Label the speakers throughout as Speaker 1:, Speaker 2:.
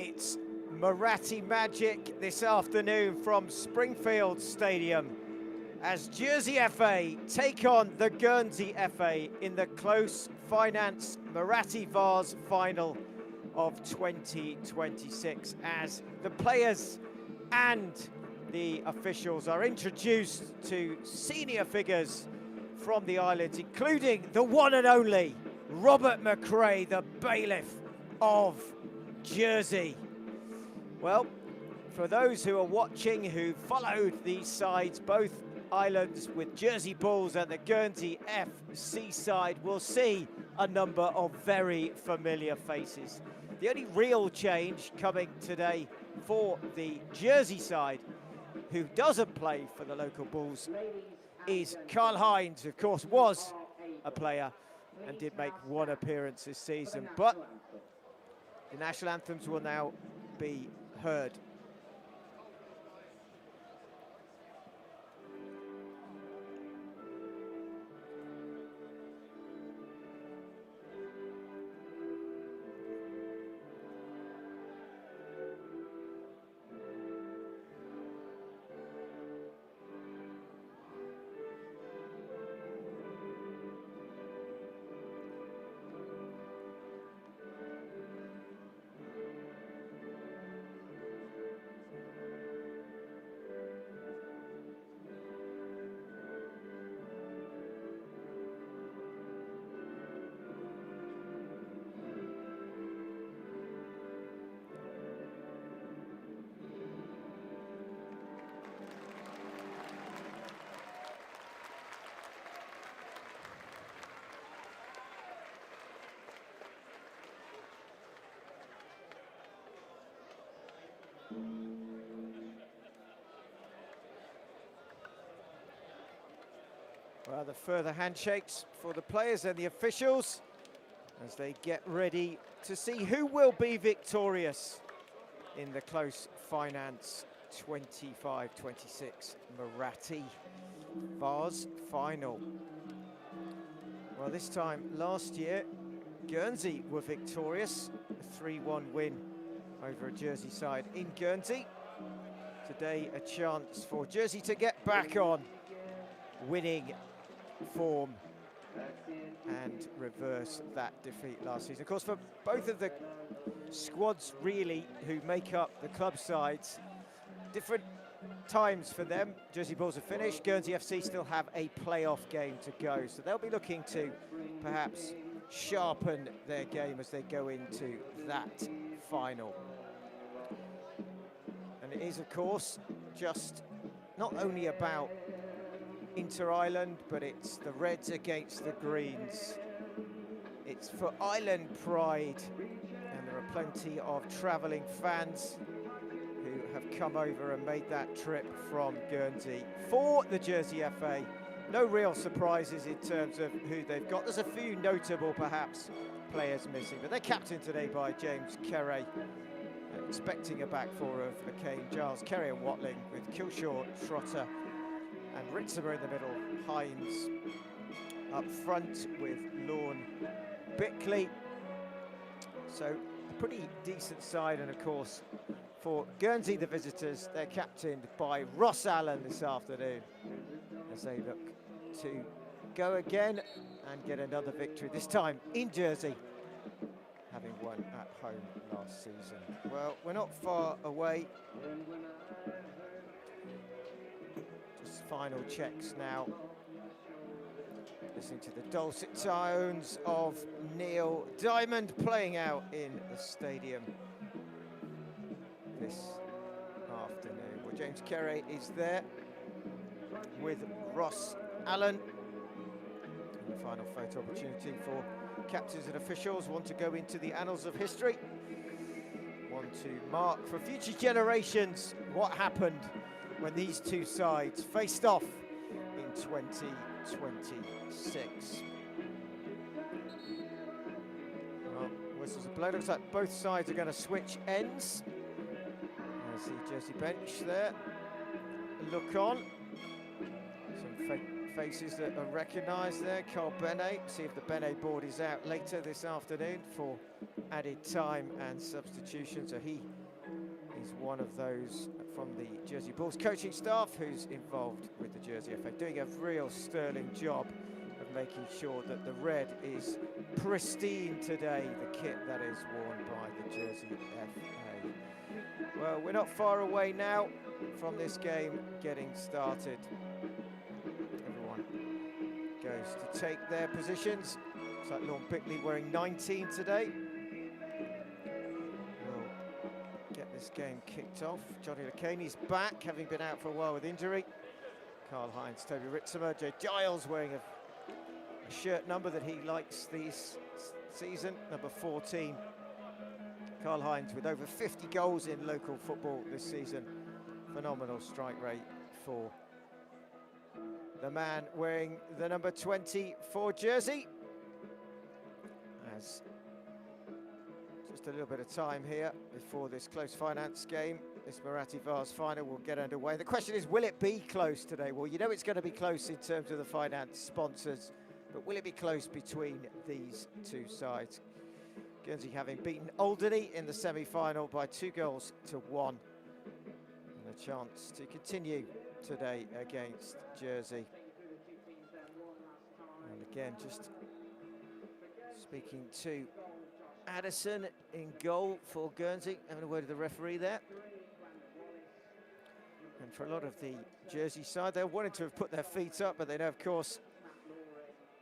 Speaker 1: It's Muratti magic this afternoon from Springfield Stadium as Jersey FA take on the Guernsey FA in the Close Finance Muratti Vase final of 2026, as the players and the officials are introduced to senior figures from the islands, including the one and only Robert McRae, the bailiff of Jersey. Well, for those who are watching, who followed these sides, both islands with Jersey Bulls and the Guernsey FC side, will see a number of very familiar faces. The only real change coming today for the Jersey side, who doesn't play for the local Bulls, is Karl Heinz, who of course was a player and did make one appearance this season. But the national anthems will now be heard. Well, the further handshakes for the players and the officials as they get ready to see who will be victorious in the Close Finance 25-26 Muratti Vase final. Well, this time last year, Guernsey were victorious, a 3-1 win over a Jersey side in Guernsey. Today, a chance for Jersey to get back on winning form and reverse that defeat last season. Of course, for both of the squads really who make up the club sides, different times for them. Jersey Bulls have finished, Guernsey FC still have a playoff game to go, so they'll be looking to perhaps sharpen their game as they go into that final. And it is, of course, just not only about Inter-Island, but it's the Reds against the Greens. It's for island pride, and there are plenty of travelling fans who have come over and made that trip from Guernsey. For the Jersey FA, no real surprises in terms of who they've got. There's a few notable, perhaps, players missing, but they're captained today by James Kerry, expecting a back four of McCain, Giles, Kerry and Watling, with Kilshaw, Trotter and Ritzimer in the middle, Hines up front with Lorne, Bickley. So a pretty decent side, and of course for Guernsey, the visitors, they're captained by Ross Allen this afternoon as they look to go again and get another victory, this time in Jersey, having won at home last season. Well, we're not far away. Just final checks now. Listening to the dulcet tones of Neil Diamond playing out in the stadium this afternoon. Well, James Kerry is there with Ross Allen. And the final photo opportunity for captains and officials. One to go into the annals of history. One to mark for future generations what happened when these two sides faced off in 2026. Well, whistles are blown. Looks like both sides are going to switch ends. There's the Jersey bench there. A look on. Some faces that are recognised there. Carl Benet, see if the Benet board is out later this afternoon for added time and substitution. So he is one of those from the Jersey Bulls coaching staff who's involved with the Jersey FA, doing a real sterling job of making sure that the red is pristine today, the kit that is worn by the Jersey FA. Well, we're not far away now from this game getting started. Everyone goes to take their positions. Looks like Lorne Bickley wearing 19 today. We'll get this game kicked off. Johnny Lecaney's back, having been out for a while with injury. Karl-Heinz, Toby Ritzemer, Jay Giles wearing a shirt number that he likes this season, number 14. Karl-Heinz with over 50 goals in local football this season. Phenomenal strike rate for the man wearing the number 24 jersey. As just a little bit of time here before this Close Finance game, this Muratti Vase final will get underway. The question is, will it be close today? Well, you know it's going to be close in terms of the finance sponsors, but will it be close between these two sides? Guernsey having beaten Alderney in the semi-final by 2-1, and a chance to continue today against Jersey. And again, just speaking to Addison in goal for Guernsey, having a word with the referee there. And for a lot of the Jersey side, they're wanting to have put their feet up, but they know, of course,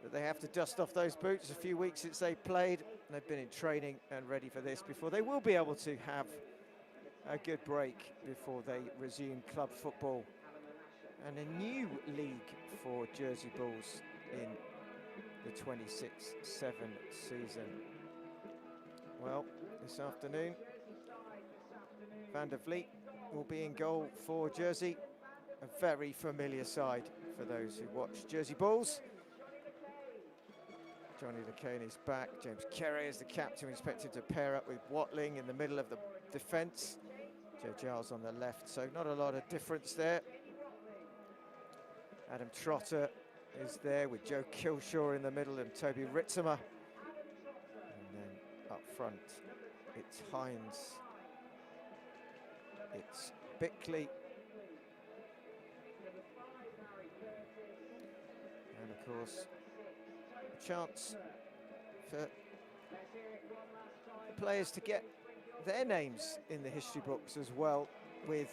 Speaker 1: that they have to dust off those boots. A few weeks since they played, they've been in training and ready for this before they will be able to have a good break before they resume club football. And a new league for Jersey Bulls in the 26-7 season. Well, this afternoon, Van der Vliet will be in goal for Jersey, a very familiar side for those who watch Jersey Bulls. Johnny Lecaney's back. James Kerry is the captain. We expect him to pair up with Watling in the middle of the defence. Joe Giles on the left, so not a lot of difference there. Adam Trotter is there with Joe Kilshaw in the middle and Toby Ritzemer. And then up front, it's Hines, it's Bickley. And of course, a chance for players to get their names in the history books as well, with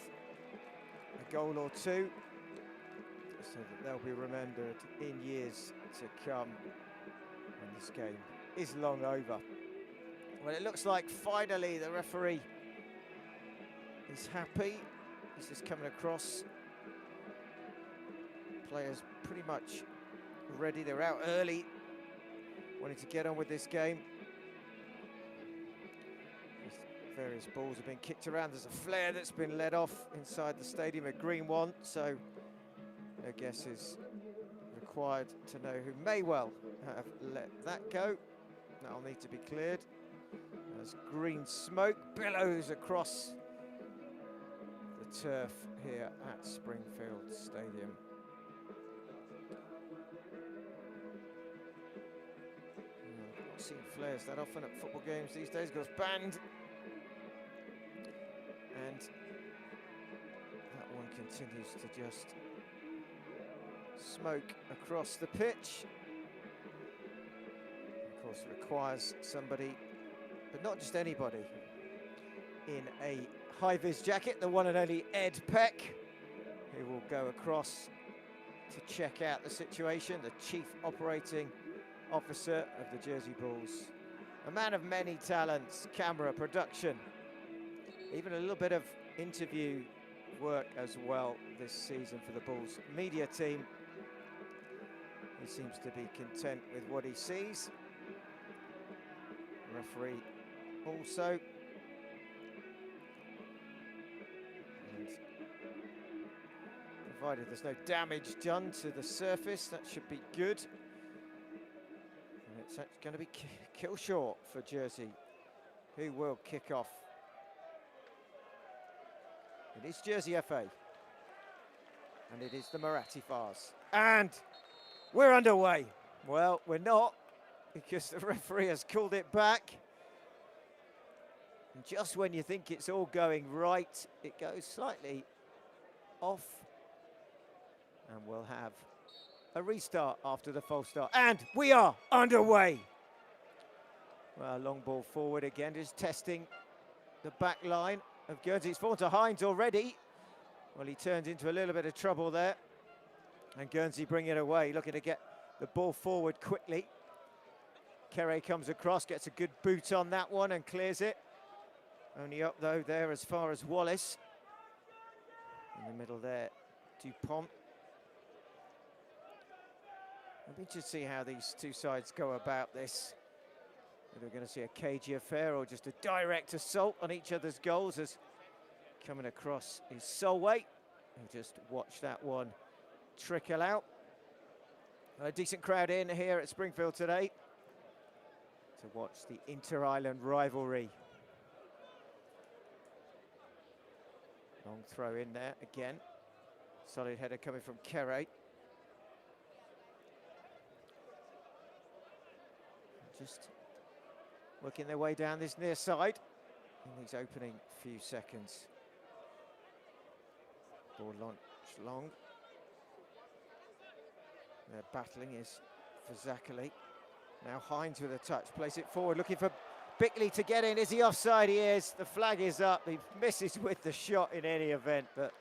Speaker 1: a goal or two, so that they'll be remembered in years to come when this game is long over. Well, it looks like finally the referee is happy. He's just coming across. Players pretty much ready. They're out early, wanting to get on with this game. Various balls have been kicked around. There's a flare that's been let off inside the stadium, a green one, so no guess is required to know who may well have let that go. That'll need to be cleared as green smoke billows across the turf here at Springfield Stadium. Not seeing flares that often at football games these days. Goes banned. And that one continues to just smoke across the pitch. Of course, it requires somebody, but not just anybody, in a high-vis jacket, the one and only Ed Peck, who will go across to check out the situation, the Chief Operating Officer of the Jersey Bulls. A man of many talents, camera, production, even a little bit of interview work as well this season for the Bulls media team. He seems to be content with what he sees. Referee also. And provided there's no damage done to the surface, that should be good. And it's going to be Kilshaw for Jersey, who will kick off. It is Jersey FA, and it is the Muratti Vase. And We're underway. Well, we're not, because the referee has called it back. And just when you think it's all going right, it goes slightly off. And we'll have a restart after the false start. And we are underway. Well, long ball forward again, just testing the back line of Guernsey. It's fallen to Hines already. Well, he turned into a little bit of trouble there. And Guernsey bring it away, looking to get the ball forward quickly. Kere comes across, gets a good boot on that one and clears it. Only up though there as far as Wallace. In the middle there, Dupont. I'll be interested to see how these two sides go about this. Whether we're going to see a cagey affair or just a direct assault on each other's goals, as coming across is Solway, who just watched that one trickle out. A decent crowd in here at Springfield today to watch the inter-island rivalry. Long throw in there again. Solid header coming from Kere. Just working their way down this near side in these opening few seconds. Ball launch long. Their battling is for Zachary. Now Hines with a touch, plays it forward, looking for Bickley to get in. Is he offside? He is. The flag is up. He misses with the shot in any event, but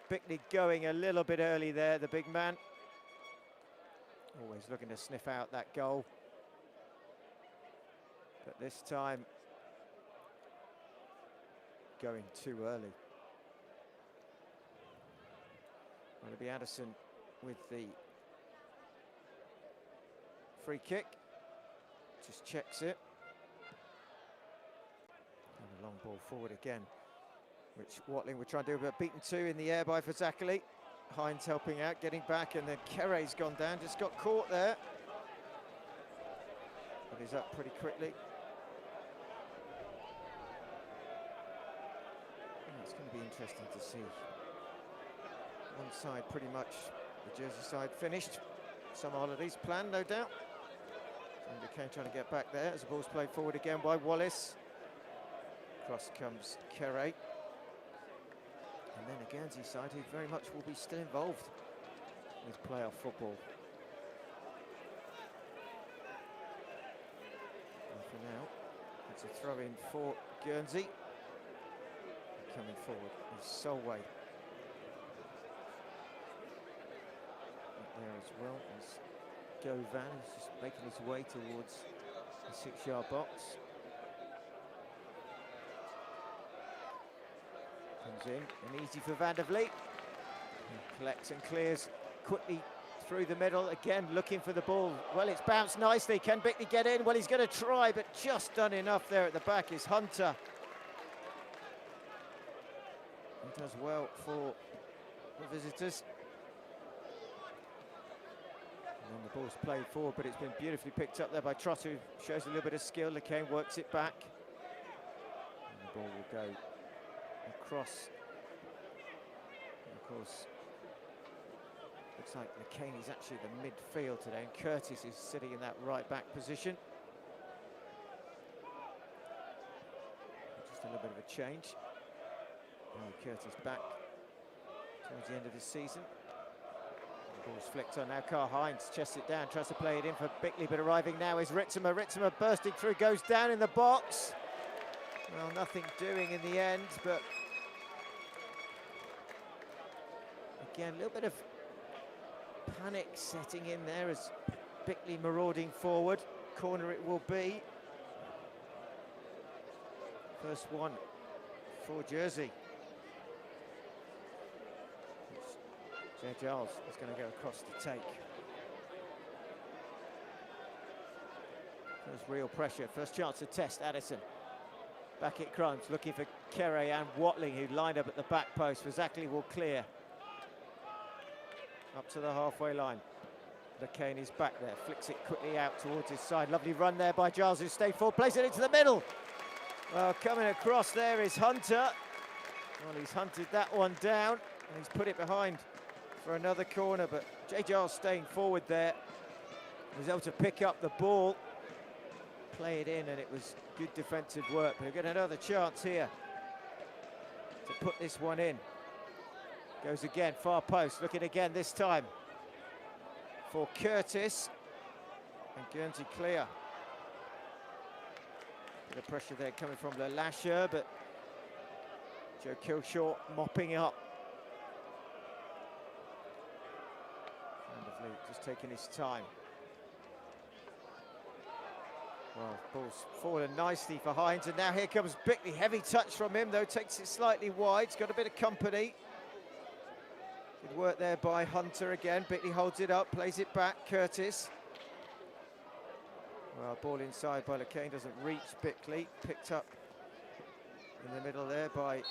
Speaker 1: Bickley going a little bit early there, the big man. Always looking to sniff out that goal. But this time, going too early. Well, it'll be Addison with the free kick. Just checks it. And a long ball forward again, which Watling would try and do, but beaten two in the air by Fazakali. Hines helping out, getting back, and then Kere's gone down, just got caught there. But he's up pretty quickly. It's going to be interesting to see. One side pretty much, the Jersey side finished. Summer holidays planned, no doubt. And Kane trying to get back there as the ball's played forward again by Wallace. Cross comes Kere. And then a Guernsey side who very much will be still involved with playoff football. And for now, it's a throw in for Guernsey. Coming forward is Solway. There as well as Govan, who's just making his way towards the 6-yard box. Comes in, and easy for Van der Vliet. He collects and clears quickly through the middle, again looking for the ball. Well, it's bounced nicely. Can Bickley get in? Well, he's going to try, but just done enough there at the back is Hunter. He does well for the visitors. And then the ball's played forward, but it's been beautifully picked up there by Trott, who shows a little bit of skill. LeCain works it back. And the ball will go across. And of course, looks like LeCain is actually the midfield today, and Curtis is sitting in that right back position. Just a little bit of a change. Curtis back towards the end of the season. The ball's flicked on now. Karl Hines chests it down, tries to play it in for Bickley, but arriving now is Ritzema. Ritzema bursting through, goes down in the box. Well, nothing doing in the end, but again, a little bit of panic setting in there as Bickley marauding forward. Corner it will be. First one for Jersey. Jay Giles is going to go across to take. There's real pressure. First chance to test Addison. Back it Crumbs, looking for Kere and Watling, who lined up at the back post. Fazakli will clear. Up to the halfway line. LeCain is back there, flicks it quickly out towards his side. Lovely run there by Giles, who stayed forward, plays it into the middle. Well, coming across there is Hunter. Well, he's hunted that one down, and he's put it behind for another corner, but Jay Giles staying forward there. Was able to pick up the ball, play it in, and it was good defensive work. But we'll get another chance here to put this one in. Goes again, far post, looking again this time for Curtis. And Guernsey clear. Bit of pressure there coming from LeLacheur, but Joe Kilshaw mopping up. Van der Vliet just taking his time. Well, ball's fallen nicely for Hines, and now here comes Bickley. Heavy touch from him, though, takes it slightly wide. He's got a bit of company. Good work there by Hunter again. Bickley holds it up, plays it back. Curtis. Well, ball inside by LeCain, doesn't reach Bickley. Picked up in the middle there by,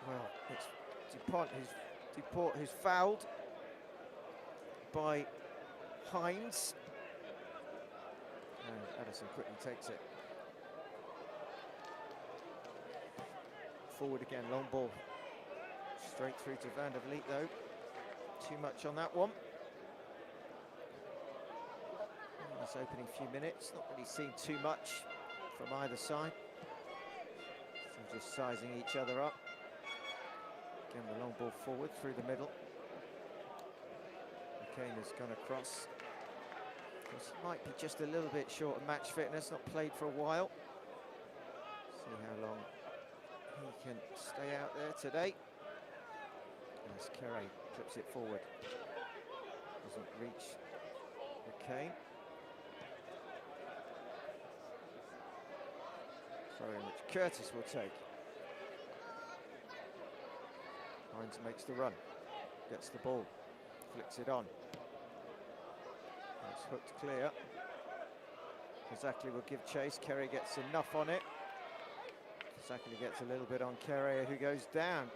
Speaker 1: well, it's Dupont who's fouled by Hines. And Addison quickly takes it. Forward again, long ball. Straight through to Van der Vliet, though. Too much on that one. This opening few minutes, not really seen too much from either side. Still just sizing each other up. Again, the long ball forward through the middle. McCain has gone across. This might be just a little bit short of match fitness, not played for a while. See how long he can stay out there today. As Kerry clips it forward. Doesn't reach McCain. Sorry, which Curtis will take. Hines makes the run. Gets the ball. Flicks it on. It's hooked clear. Zackley will give chase. Kerry gets enough on it. Zackley gets a little bit on Kerry, who goes down.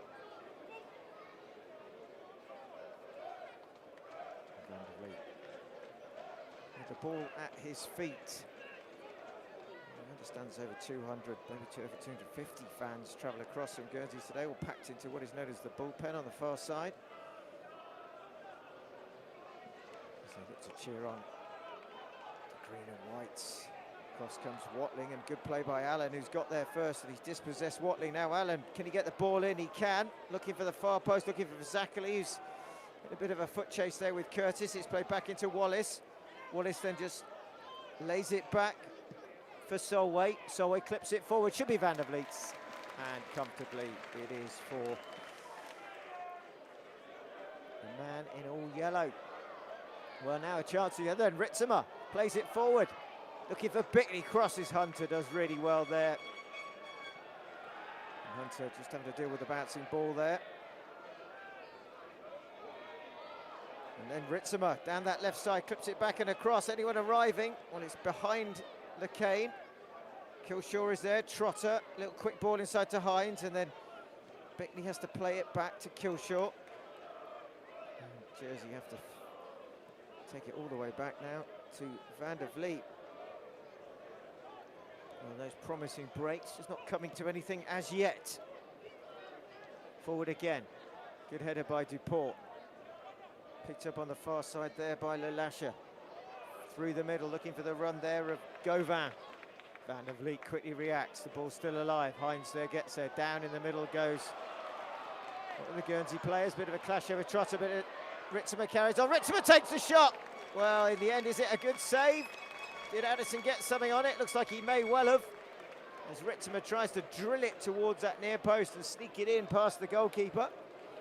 Speaker 1: Van der Vliet with the ball at his feet. I understand there's over 200, maybe over 250 fans travel across from Guernsey today, all packed into what is known as the bullpen on the far side. As they get to cheer on the green and whites. Across comes Watling, and good play by Allen, who's got there first, and he's dispossessed Watling. Now Allen, can he get the ball in? He can. Looking for the far post, looking for Zackley, who's in a bit of a foot chase there with Curtis. It's played back into Wallace. Wallace then just lays it back for Solway. Solway clips it forward, should be Van der Vliet's, and comfortably it is for the man in all yellow. Well, now a chance here then. Ritzimer plays it forward, looking for Bickley, crosses Hunter, does really well there. And Hunter just having to deal with the bouncing ball there. And then Ritzimer down that left side, clips it back and across. Anyone arriving? Well, it's behind LeCain. Kilshaw is there. Trotter, little quick ball inside to Hines, and then Bickley has to play it back to Kilshaw. And Jersey have to take it all the way back now to Van der Vliet. Well, those promising breaks, just not coming to anything as yet. Forward again. Good header by Dupont. Picked up on the far side there by LeLacheur. Through the middle, looking for the run there of Gauvin. Van der Vliet quickly reacts, the ball's still alive. Hines there, gets there, down in the middle goes one of the Guernsey players. Bit of a clash over Trotter, but Ritzimer carries on. Ritzimer takes the shot. Well, in the end, is it a good save? Did Addison get something on it? Looks like he may well have. As Ritzimer tries to drill it towards that near post and sneak it in past the goalkeeper,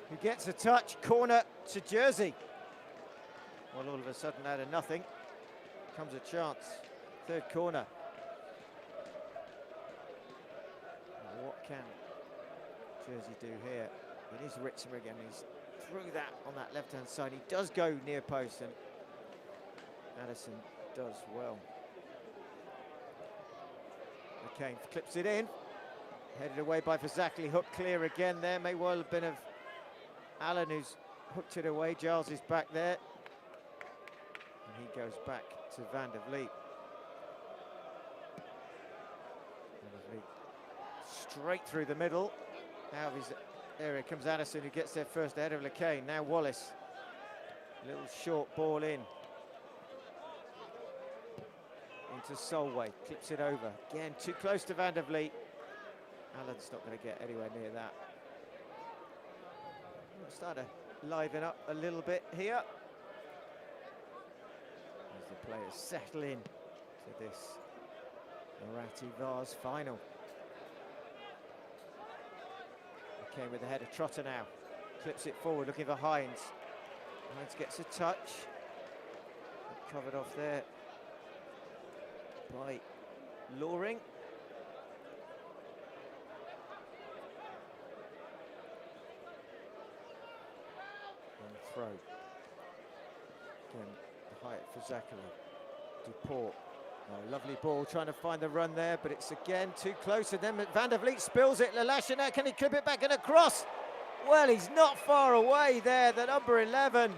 Speaker 1: who gets a touch. Corner to Jersey. Well, all of a sudden, out of nothing comes a chance. Third corner. Well, what can Jersey do here? It is Ritzimer again. He's through that on that left-hand side. He does go near post, and Addison does well. McCain clips it in. Headed away by Zackley. Hook clear again there. May well have been of Allen, who's hooked it away. Giles is back there. And he goes back to Van der Vliet. Van der Vliet straight through the middle. Out of his area comes Addison, who gets there first ahead of LeCain. Now Wallace. Little short ball in. Into Solway, clips it over. Again, too close to Van der Vliet. Allen's not going to get anywhere near that. We'll start to liven up a little bit here. As the players settle in to this Muratti Vase final. Okay, with the header, Trotter now. Clips it forward, looking for Hines. Hines gets a touch. Covered off there by Loring. And throw. Again, the height for Zachary. Duport. Oh, lovely ball, trying to find the run there, but it's again too close, and then Van der Vliet spills it. Lalasha now, can he clip it back and across? Well, he's not far away there, the number 11.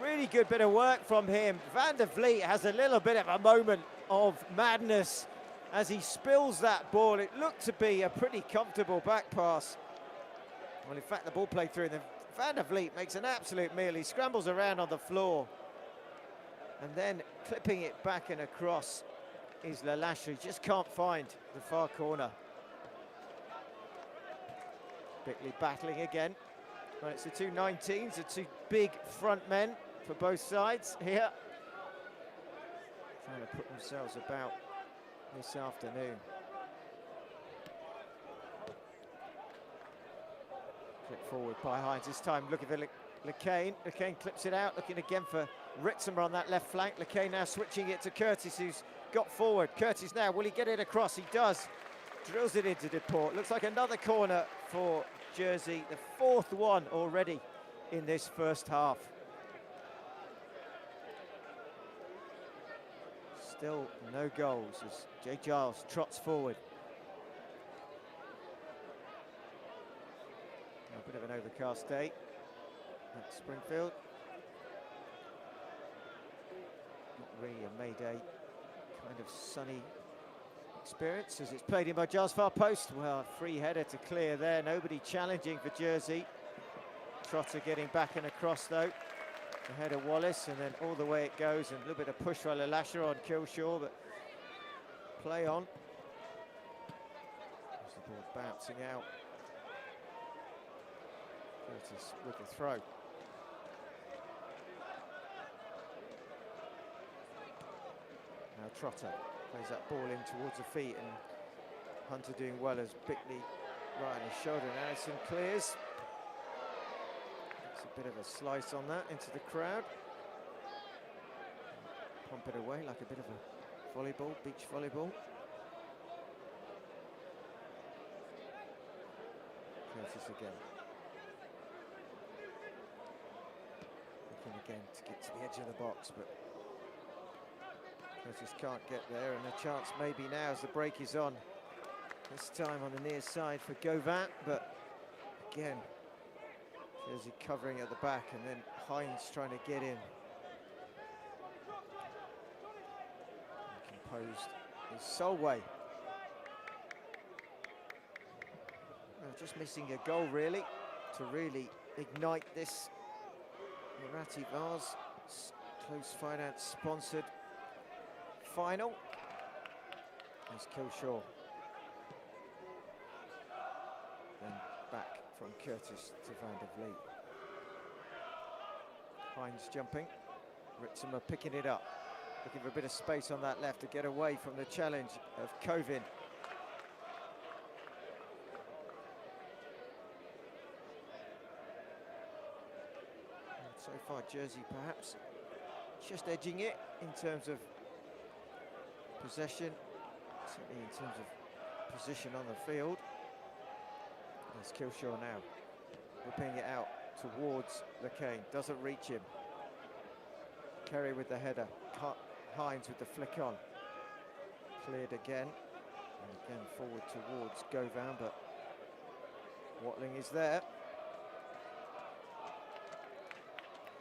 Speaker 1: Really good bit of work from him. Van der Vliet has a little bit of a moment of madness as he spills that ball. It looked to be a pretty comfortable back pass. Well, in fact, the ball played through, and then Van der Vliet makes an absolute meal. He scrambles around on the floor. And then clipping it back and across is Lalasha. He just can't find the far corner. Bickley battling again. Well, it's the two 19s, the two big front men for both sides here. Trying to put themselves about this afternoon. Clip forward by Hines this time, looking for LeCain. LeCain clips it out, looking again for Ritzimer on that left flank. LeCain now switching it to Curtis, who's got forward. Curtis now, will he get it across? He does. Drills it into Duport. Looks like another corner for Jersey, the fourth one already in this first half. Still no goals as Jay Giles trots forward. A bit of an overcast day at Springfield. Not really a May Day kind of sunny experience as it's played in by Giles far post. Well, a free header to clear there. Nobody challenging for Jersey. Trotter getting back and across though. The header Wallace, and then all the way it goes, and a little bit of push by Lalasha on Kilshaw, but play on. There's the ball bouncing out. Curtis with the throw. Now Trotter plays that ball in towards the feet, and Hunter doing well as Bickley right on his shoulder, and Allison clears. It's a bit of a slice on that into the crowd. Pump it away like a bit of a volleyball, beach volleyball. Curtis again. Looking again to get to the edge of the box, but Curtis can't get there, and a chance maybe now as the break is on. This time on the near side for Gauvin, but again, Jersey covering at the back, and then Hines trying to get in. Composed is Solway. Well, just missing a goal really to really ignite this Muratti Vase Close Finance sponsored final. There's Kilshaw. Then back from Curtis to Van der Vliet. Hines jumping. Ritzimer picking it up. Looking for a bit of space on that left to get away from the challenge of Kovin. So far, Jersey perhaps just edging it in terms of possession, certainly in terms of position on the field. There's Kilshaw now, whipping it out towards LeCain, doesn't reach him. Kerry with the header, Hines with the flick on. Cleared again, and again forward towards Gauvin, but Watling is there.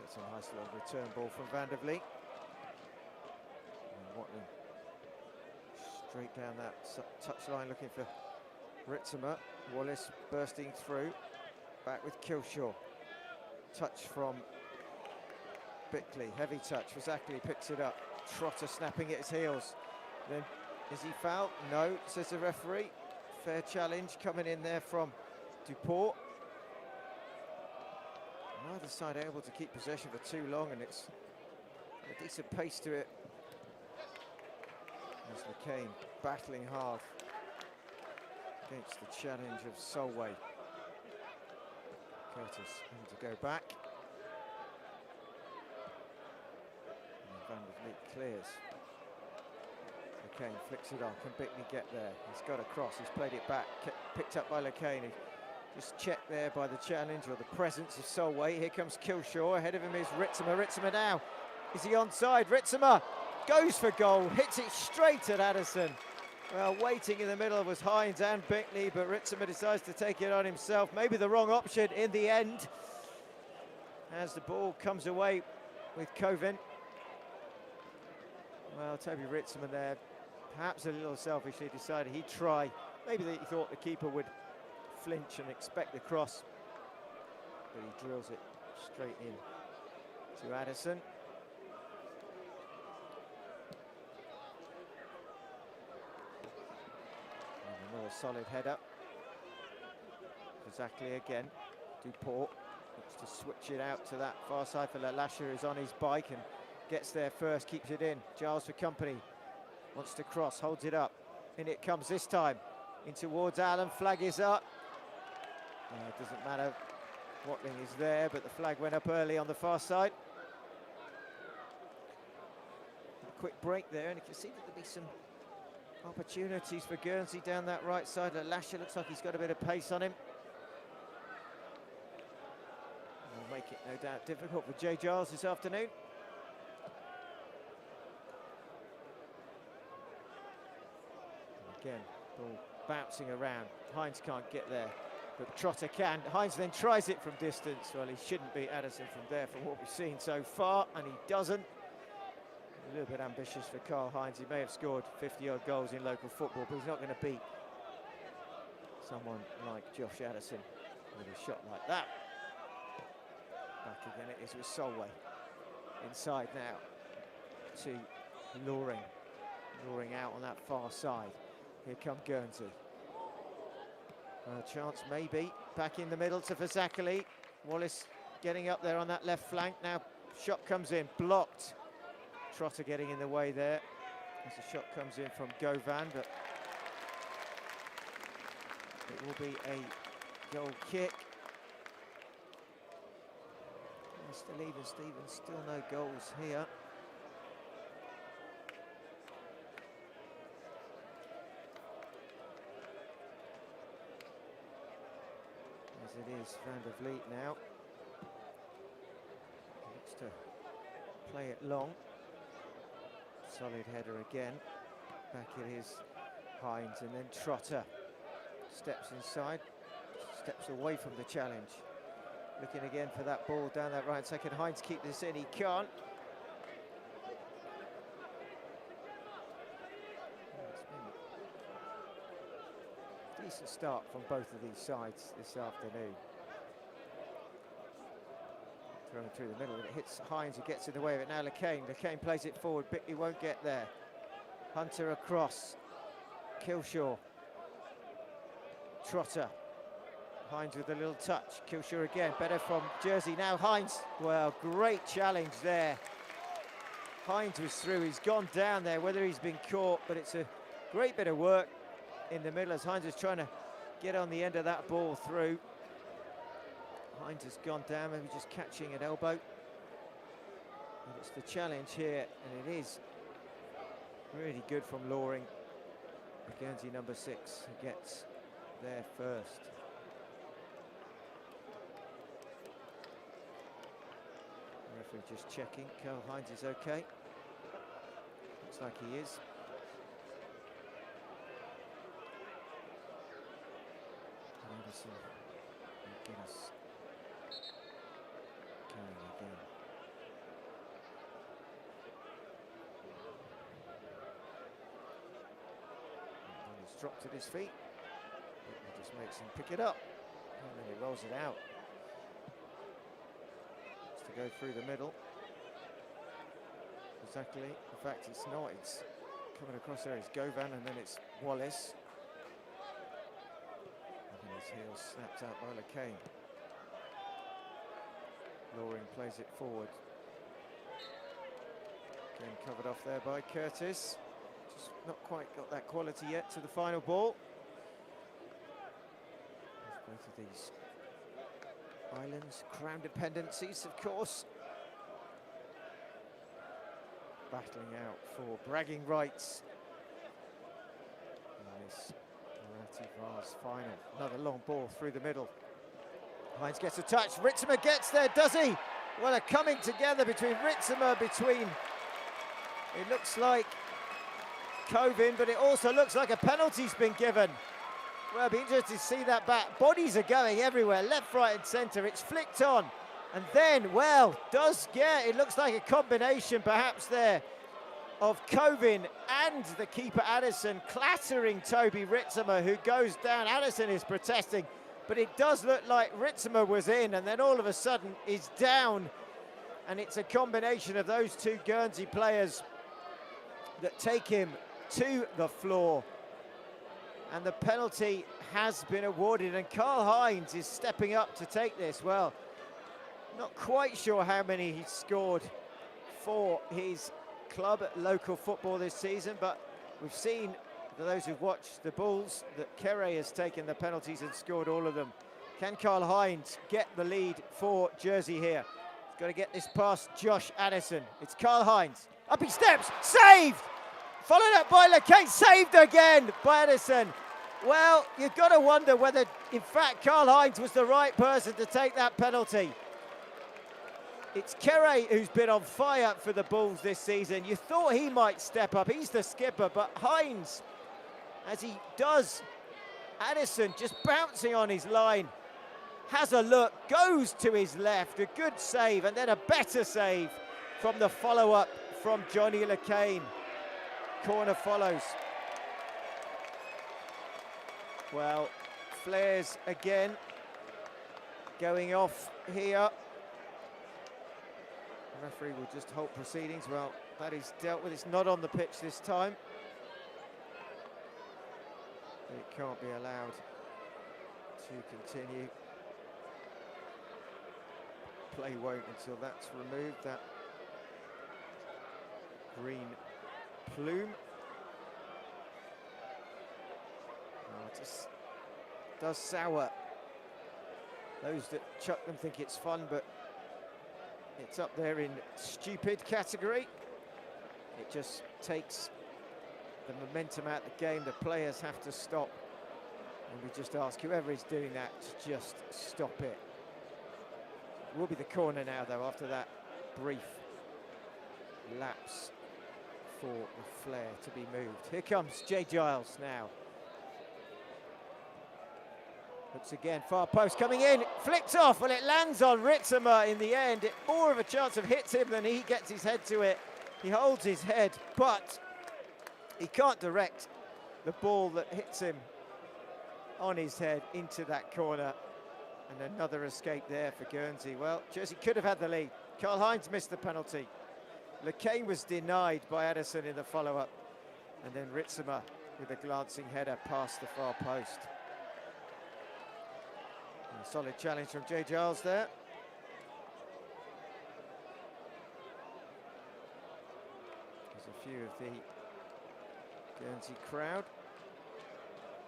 Speaker 1: That's a nice little return ball from Van der Vliet. And Watling straight down that touchline looking for Ritzimer. Wallace bursting through, back with Kilshaw. Touch from Bickley, heavy touch. Exactly, picks it up. Trotter snapping at his heels. Then, is he fouled? No, says the referee. Fair challenge coming in there from Duport. Neither side able to keep possession for too long, and it's a decent pace to it. As McCain battling hard against the challenge of Solway. Curtis having to go back. And Van der Vliet clears. McCain flicks it on. Can Bickley get there? He's got a cross. He's played it back. Picked up by McCain. Just checked there by the challenge or the presence of Solway. Here comes Kilshaw. Ahead of him is Ritzema. Ritzema now. Is he onside? Ritzema goes for goal. Hits it straight at Addison. Well, waiting in the middle was Hines and Bickley, but Ritzema decides to take it on himself. Maybe the wrong option in the end. As the ball comes away with Covin. Well, Toby Ritzema there, perhaps a little selfishly decided he'd try. Maybe he thought the keeper would flinch and expect the cross, but he drills it straight in to Addison. And another solid header. Exactly again. Duport looks to switch it out to that far side for Lasher, who's on his bike and gets there first, keeps it in. Giles for company. Wants to cross, holds it up. In it comes this time. In towards Allen, flag is up. It doesn't matter, Watling is there, but the flag went up early on the far side. A quick break there, and you can see that there'll be some opportunities for Guernsey down that right side. Lasher looks like he's got a bit of pace on him. Will make it, no doubt, difficult for Jay Giles this afternoon. And again, ball bouncing around. Hines can't get there, but Trotter can. Hines then tries it from distance. Well, he shouldn't beat Addison from there from what we've seen so far, and he doesn't. A little bit ambitious for Karl Hines. He may have scored 50-odd goals in local football, but he's not going to beat someone like Josh Addison with a shot like that. Back again it is with Solway. Inside now to Loring. Loring out on that far side. Here come Guernsey. A chance maybe. Back in the middle to Fazakerley. Wallace getting up there on that left flank. Now shot comes in, blocked. Trotter getting in the way there. As the shot comes in from Govan, but it will be a goal kick. Still even Stevens, still no goals here. As it is Van der Vliet now. Looks to play it long. Solid header again. Back it is Hines, and then Trotter steps inside, steps away from the challenge. Looking again for that ball down that right second. Hines keep this in, he can't. Decent start from both of these sides this afternoon. Thrown through the middle, and it hits Hines, who gets in the way of it. Now LeCain plays it forward. Bickley won't get there. Hunter across. Kilshaw. Trotter. Hines with a little touch. Kilshaw again, better from Jersey. Now Hines, well, great challenge there. Hines was through, he's gone down there, whether he's been caught, but it's a great bit of work in the middle as Hines is trying to get on the end of that ball through. Hines has gone down, maybe just catching an elbow. And it's the challenge here, and it is really good from Loring. Guernsey number 6 gets there first. Referee just checking. Karl Hines is okay. Looks like he is. Anderson and Guinness carrying again. He's dropped at his feet. He just makes him pick it up, and then he rolls it out. To go through the middle. exactly. In fact, it's not. It's coming across there. It's Govan, and then it's Wallace. And then his heel snapped out by LeCain. Loring plays it forward. Again, covered off there by Curtis. Just not quite got that quality yet to the final ball. Both of these islands, crown dependencies, of course, battling out for bragging rights in this Muratti Vase final. Another long ball through the middle. Hines gets a touch. Ritzema gets there, does he? Well, a coming together between Ritzema, it looks like Kovin, but it also looks like a penalty's been given. Well, it'll be interesting to see that back. Bodies are going everywhere, left, right and centre. It's flicked on. And then, well, it looks like a combination perhaps there of Kovin and the keeper Addison clattering Toby Ritzema, who goes down. Addison is protesting, but it does look like Ritzema was in and then all of a sudden is down. And it's a combination of those two Guernsey players that take him to the floor. And the penalty has been awarded, and Karl Hines is stepping up to take this. Well, not quite sure how many he's scored for his club at local football this season, but we've seen, for those who've watched the Bulls, that Kere has taken the penalties and scored all of them. Can Karl Hines get the lead for Jersey here? He's got to get this past Josh Addison. It's Karl Hines. Up he steps, saved! Followed up by LeCain, saved again by Addison. Well, you've got to wonder whether, in fact, Karl Hines was the right person to take that penalty. It's Kere who's been on fire for the Bulls this season. You thought he might step up. He's the skipper, but Hines, as he does, Addison just bouncing on his line, has a look, goes to his left, a good save, and then a better save from the follow-up from Johnny LeCain. Corner follows. Well, flares again going off here. The referee will just halt proceedings. Well, that is dealt with. It's not on the pitch this time. It can't be allowed to continue. Play won't until that's removed, that green plume. Oh, it just does sour. Those that chuck them think it's fun, but it's up there in stupid category. It just takes the momentum out of the game. The players have to stop. And we just ask whoever is doing that to just stop it. It will be the corner now, though, after that brief lapse for the flare to be moved. Here comes Jay Giles now. Looks again, far post coming in, flicked off. Well, it lands on Ritzema in the end. It more of a chance of hits him than he gets his head to it. He holds his head, but he can't direct the ball that hits him on his head into that corner. And another escape there for Guernsey. Well, Jersey could have had the lead. Karl Hines missed the penalty. LeCain was denied by Addison in the follow-up. And then Ritzema with a glancing header past the far post. And a solid challenge from Jay Giles there. There's a few of the Guernsey crowd.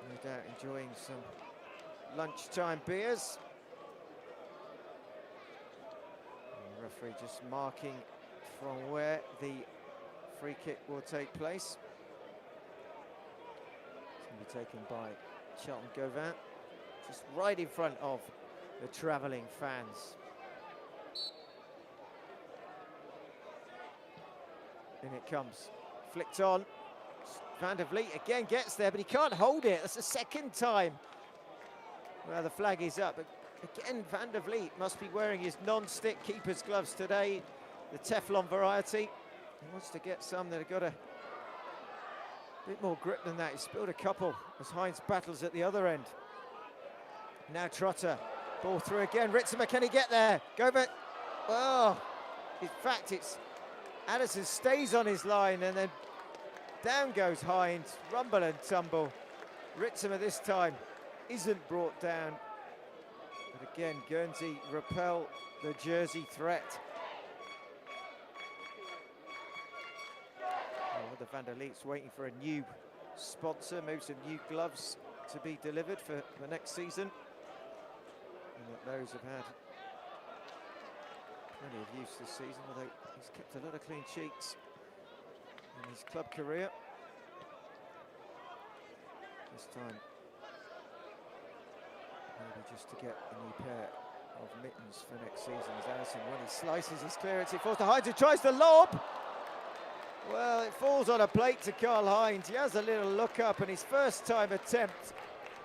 Speaker 1: No doubt enjoying some lunchtime beers. And the referee just marking from where the free kick will take place. It's going to be taken by Charlton Gauvin, just right in front of the travelling fans. In it comes, flicked on. Van der Vliet again gets there, but he can't hold it. That's the second time. Well, the flag is up. But again, Van der Vliet must be wearing his non-stick keeper's gloves today, the Teflon variety. He wants to get some that have got a bit more grip than that. He spilled a couple as Hines battles at the other end. Now Trotter, ball through again. Ritzema, can he get there? Go back. Oh, in fact, it's Addison stays on his line, and then down goes Hines, rumble and tumble. Ritzimer this time isn't brought down. But again, Guernsey repel the Jersey threat. Oh, the Van der Leet's waiting for a new sponsor, maybe some new gloves to be delivered for the next season. And that those have had plenty of use this season, although he's kept a lot of clean sheets in his club career. This time, maybe just to get a new pair of mittens for next season. As Addison, when he slices his clearance, he falls to Hines, who tries to lob. Well, it falls on a plate to Karl Hines. He has a little look up, and his first time attempt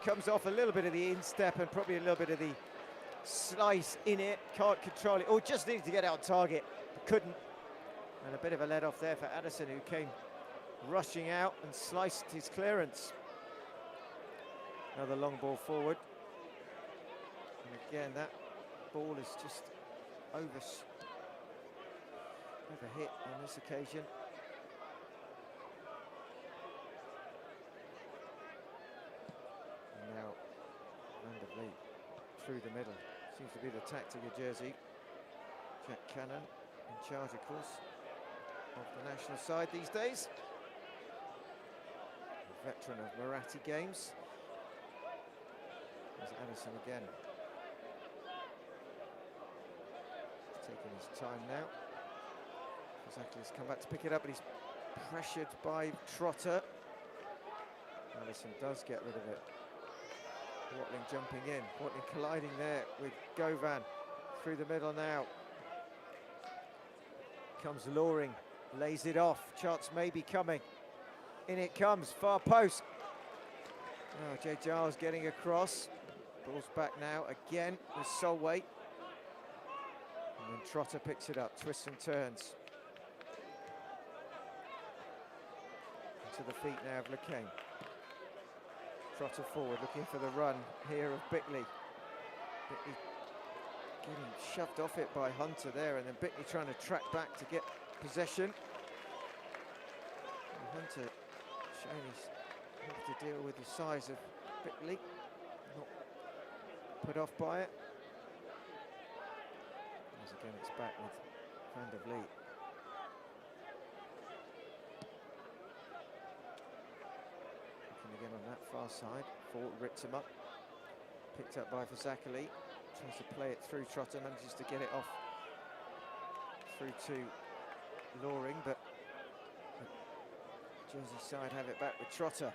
Speaker 1: comes off a little bit of the instep and probably a little bit of the slice in it. Can't control it. Oh, just needed to get out target, but couldn't. And a bit of a let off there for Addison, who came rushing out and sliced his clearance. Another long ball forward. And again, that ball is just overhit on this occasion. And now Van der Leet through the middle. Seems to be the tactic of Jersey. Jack Cannon in charge, of course, of the national side these days. A veteran of Muratti games. There's Addison again. He's taking his time now. Kozakli's come back to pick it up, but he's pressured by Trotter. Addison does get rid of it. Watling jumping in. Watling colliding there with Govan. Through the middle now. Comes Loring. Lays it off. Chance may be coming. In it comes. Far post. Oh, Jay Giles getting across. Ball's back now again with Solway. And then Trotter picks it up, twists and turns. Into the feet now of LeCain. Trotter forward, looking for the run here of Bickley. Bickley getting shoved off it by Hunter there, and then Bickley trying to track back to get possession. And Hunter showing his have to deal with the size of Bickley. Not put off by it. As again, it's back with Van der Leet. Looking again on that far side for Ritzimer. Picked up by Fasakali. Tries to play it through Trotter, manages to get it off through to Loring, but the Jersey side have it back with Trotter.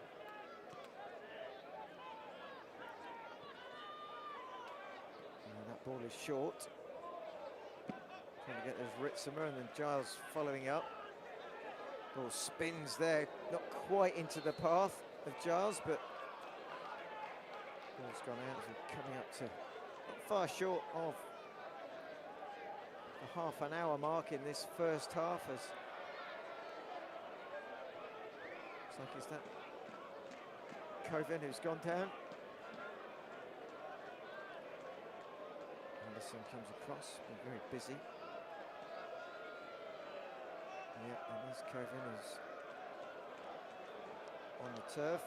Speaker 1: That ball is short. Trying to get those Ritzimer, and then Giles following up. Ball spins there, not quite into the path of Giles, but ball's gone out as we're coming up to not far short of the half an hour mark in this first half. As looks like it's that Coven who's gone down. Anderson comes across, been very busy. Yeah, and this Coven is on the turf.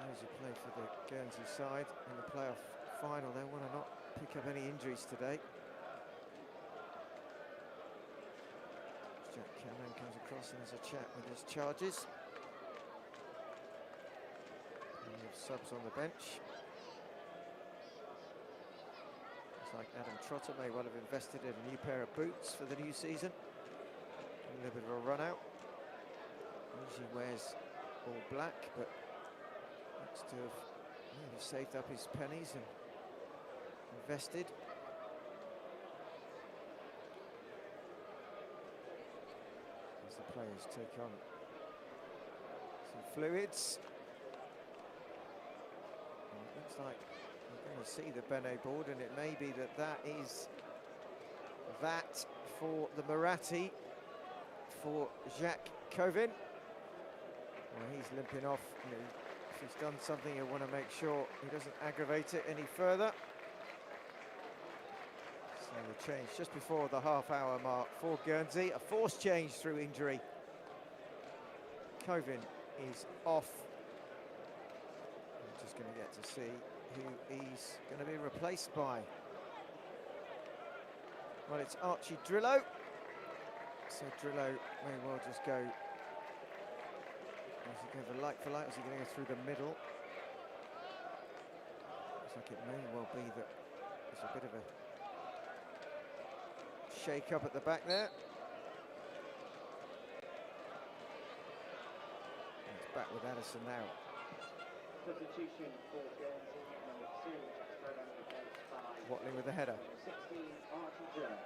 Speaker 1: Those who play for the Guernsey side in the playoff final, they want to not pick up any injuries today. Jack Cannon comes across and there's a chat with his charges. And we have subs on the bench. Like Adam Trotter may well have invested in a new pair of boots for the new season. A little bit of a run out. Usually wears all black, but looks to have really saved up his pennies and invested. As the players take on some fluids. And it looks like we're going to see the Benet board, and it may be that that is that for the Muratti for Jacques Covin. Well, he's limping off. You know, if he's done something, he'll want to make sure he doesn't aggravate it any further. So And the change just before the half-hour mark for Guernsey. A forced change through injury. Covin is off. I'm just going to get to see who he's going to be replaced by. Well, it's Archie Drillo. So Drillo may well just go. Is he going for light for light? Or is he going to go through the middle? Looks like it may well be that there's a bit of a shake up at the back there. And it's back with Addison now.
Speaker 2: Substitution for Guernsey, number 2,
Speaker 1: Watling with the header.
Speaker 2: 16, Archie Drillo.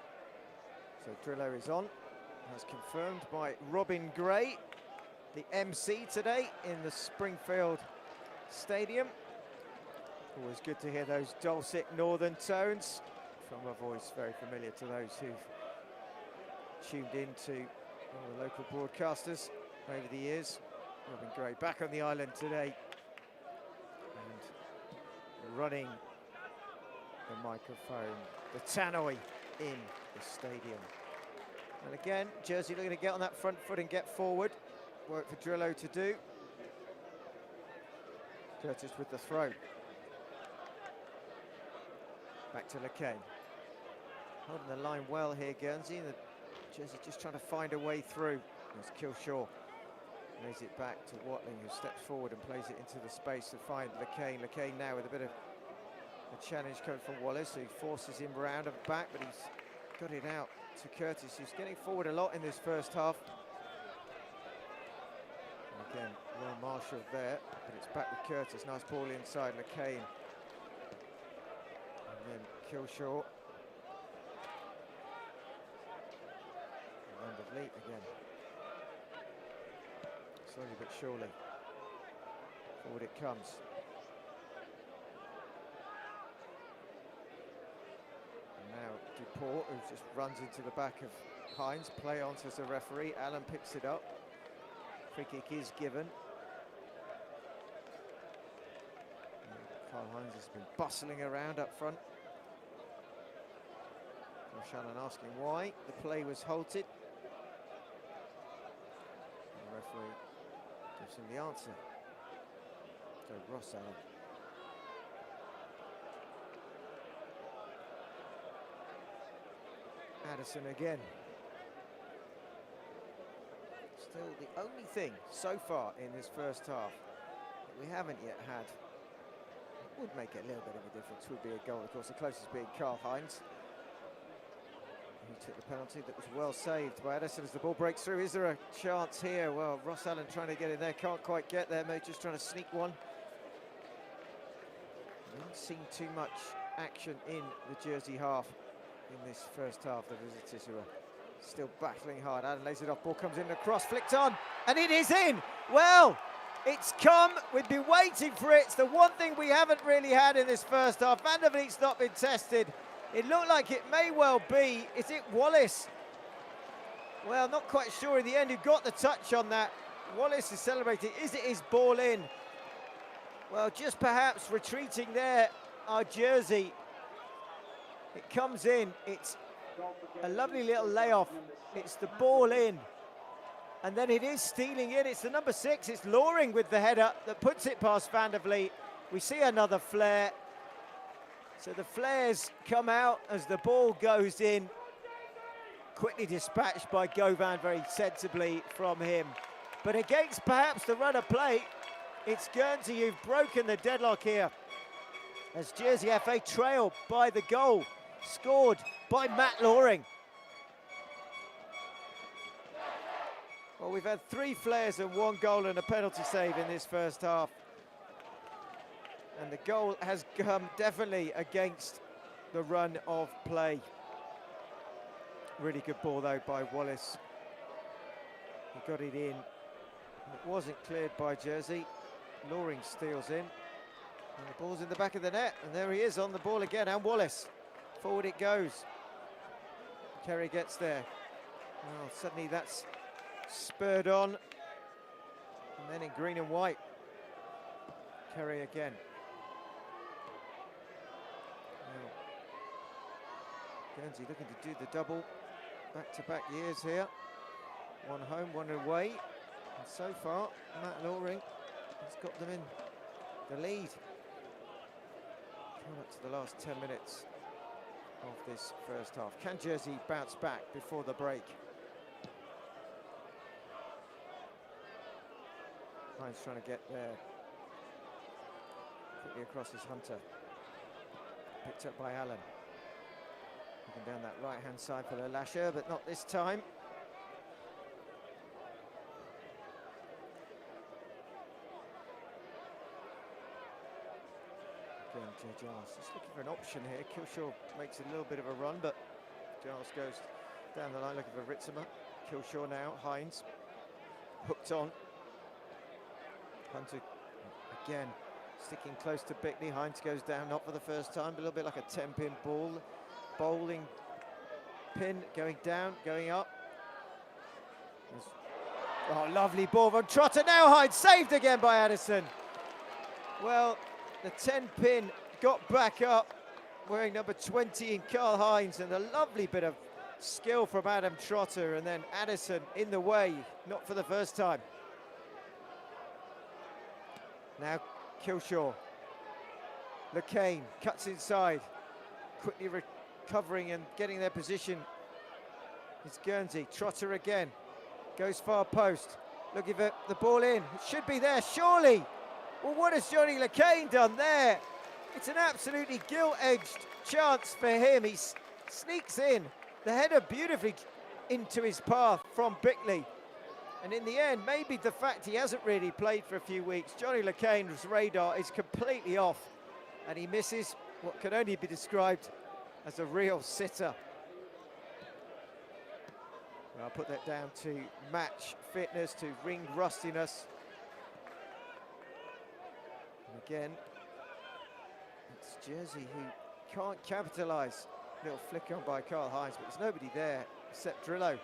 Speaker 1: So Drillo is on, as confirmed by Robin Gray, the MC today in the Springfield Stadium. Always good to hear those dulcet northern tones from a voice very familiar to those who've tuned in to all the local broadcasters over the years. Robin Gray back on the island today and running the microphone, the tannoy in the stadium. And again, Jersey looking to get on that front foot and get forward. Work for Drillo to do. Curtis with the throw. Back to LeCain. Holding the line well here, Guernsey. The Jersey just trying to find a way through. There's Kilshaw. Lays it back to Watling, who steps forward and plays it into the space to find LeCain. LeCain now with a bit of a challenge coming from Wallace, who forces him round and back, but he's got it out to Curtis, who's getting forward a lot in this first half. And again, Will Marshall there, but it's back with Curtis. Nice ball inside LeCain. And then Kilshaw. And Van Vliet again. Slowly but surely. Forward it comes. Now Duport, who just runs into the back of Hines. Play on, says the referee. Allen picks it up. Free kick is given. Carl Hines has been bustling around up front. Josh Allen asking why the play was halted. And the referee gives him the answer. So Ross Allen. Addison again. Still the only thing so far in this first half that we haven't yet had. It would make a little bit of a difference, would be a goal. Of course, the closest being Carl Hines, who took the penalty that was well saved by Addison as the ball breaks through. Is there a chance here? Well, Ross Allen trying to get in there, can't quite get there, mate, just trying to sneak one. Didn't seem too much action in the Jersey half. In this first half, the visitors who are still battling hard. Allen lays it off, ball comes in, the cross flicked on, and it is in. Well, it's come, we've been waiting for it. It's the one thing we haven't really had in this first half. Van der Vliet's not been tested. It looked like it may well be, is it Wallace? Well, not quite sure in the end who got the touch on that. Wallace is celebrating, is it his ball in? Well, just perhaps retreating there, our Jersey. It comes in, it's a lovely little layoff, it's the ball in, and then it is stealing in, it's the number 6, it's Loring with the header that puts it past Van der Vliet. We see another flare, so the flares come out as the ball goes in, quickly dispatched by Govan very sensibly from him. But against perhaps the run of play, it's Guernsey who've broken the deadlock here, as Jersey FA trail by the goal. Scored by Matt Loring. Well, we've had 3 flares and 1 goal and a penalty save in this first half. And the goal has come definitely against the run of play. Really good ball though by Wallace. He got it in. It wasn't cleared by Jersey. Loring steals in. And the ball's in the back of the net. And there he is on the ball again, and Wallace. Forward it goes. Kerry gets there. Well, suddenly that's spurred on. And then in green and white. Kerry again. Well, Guernsey looking to do the double. Back-to-back years here. One home, one away. And so far, Matt Loring has got them in the lead. Coming up to the last 10 minutes of this first half. Can Jersey bounce back before the break? Hines trying to get there. Quickly across is Hunter. Picked up by Allen. Looking down that right-hand side for the Lasher, but not this time. Again, Jay Giles just looking for an option here. Kilshaw makes a little bit of a run, but Giles goes down the line looking for Ritzema. Kilshaw now, Hines hooked on. Hunter again sticking close to Bickley. Hines goes down, not for the first time, but a little bit like a 10-pin ball. Bowling pin going down, going up. Oh, lovely ball from Trotter. Now Hines saved again by Addison. Well, the 10-pin got back up, wearing number 20 in Karl Hines, and a lovely bit of skill from Adam Trotter, and then Addison in the way, not for the first time. Now Kilshaw. LeCain cuts inside, quickly recovering and getting their position. It's Guernsey. Trotter again. Goes far post. Looking for the ball in. It should be there, surely. Well, what has Johnny LeCain done there? It's an absolutely gilt-edged chance for him. He sneaks in. The header beautifully into his path from Bickley. And in the end, maybe the fact he hasn't really played for a few weeks, Johnny LeCain's radar is completely off, and he misses what can only be described as a real sitter. Well, I'll put that down to match fitness, to ring rustiness. And again, it's Jersey who can't capitalise. Little flick on by Karl Hines, but there's nobody there except Drillo.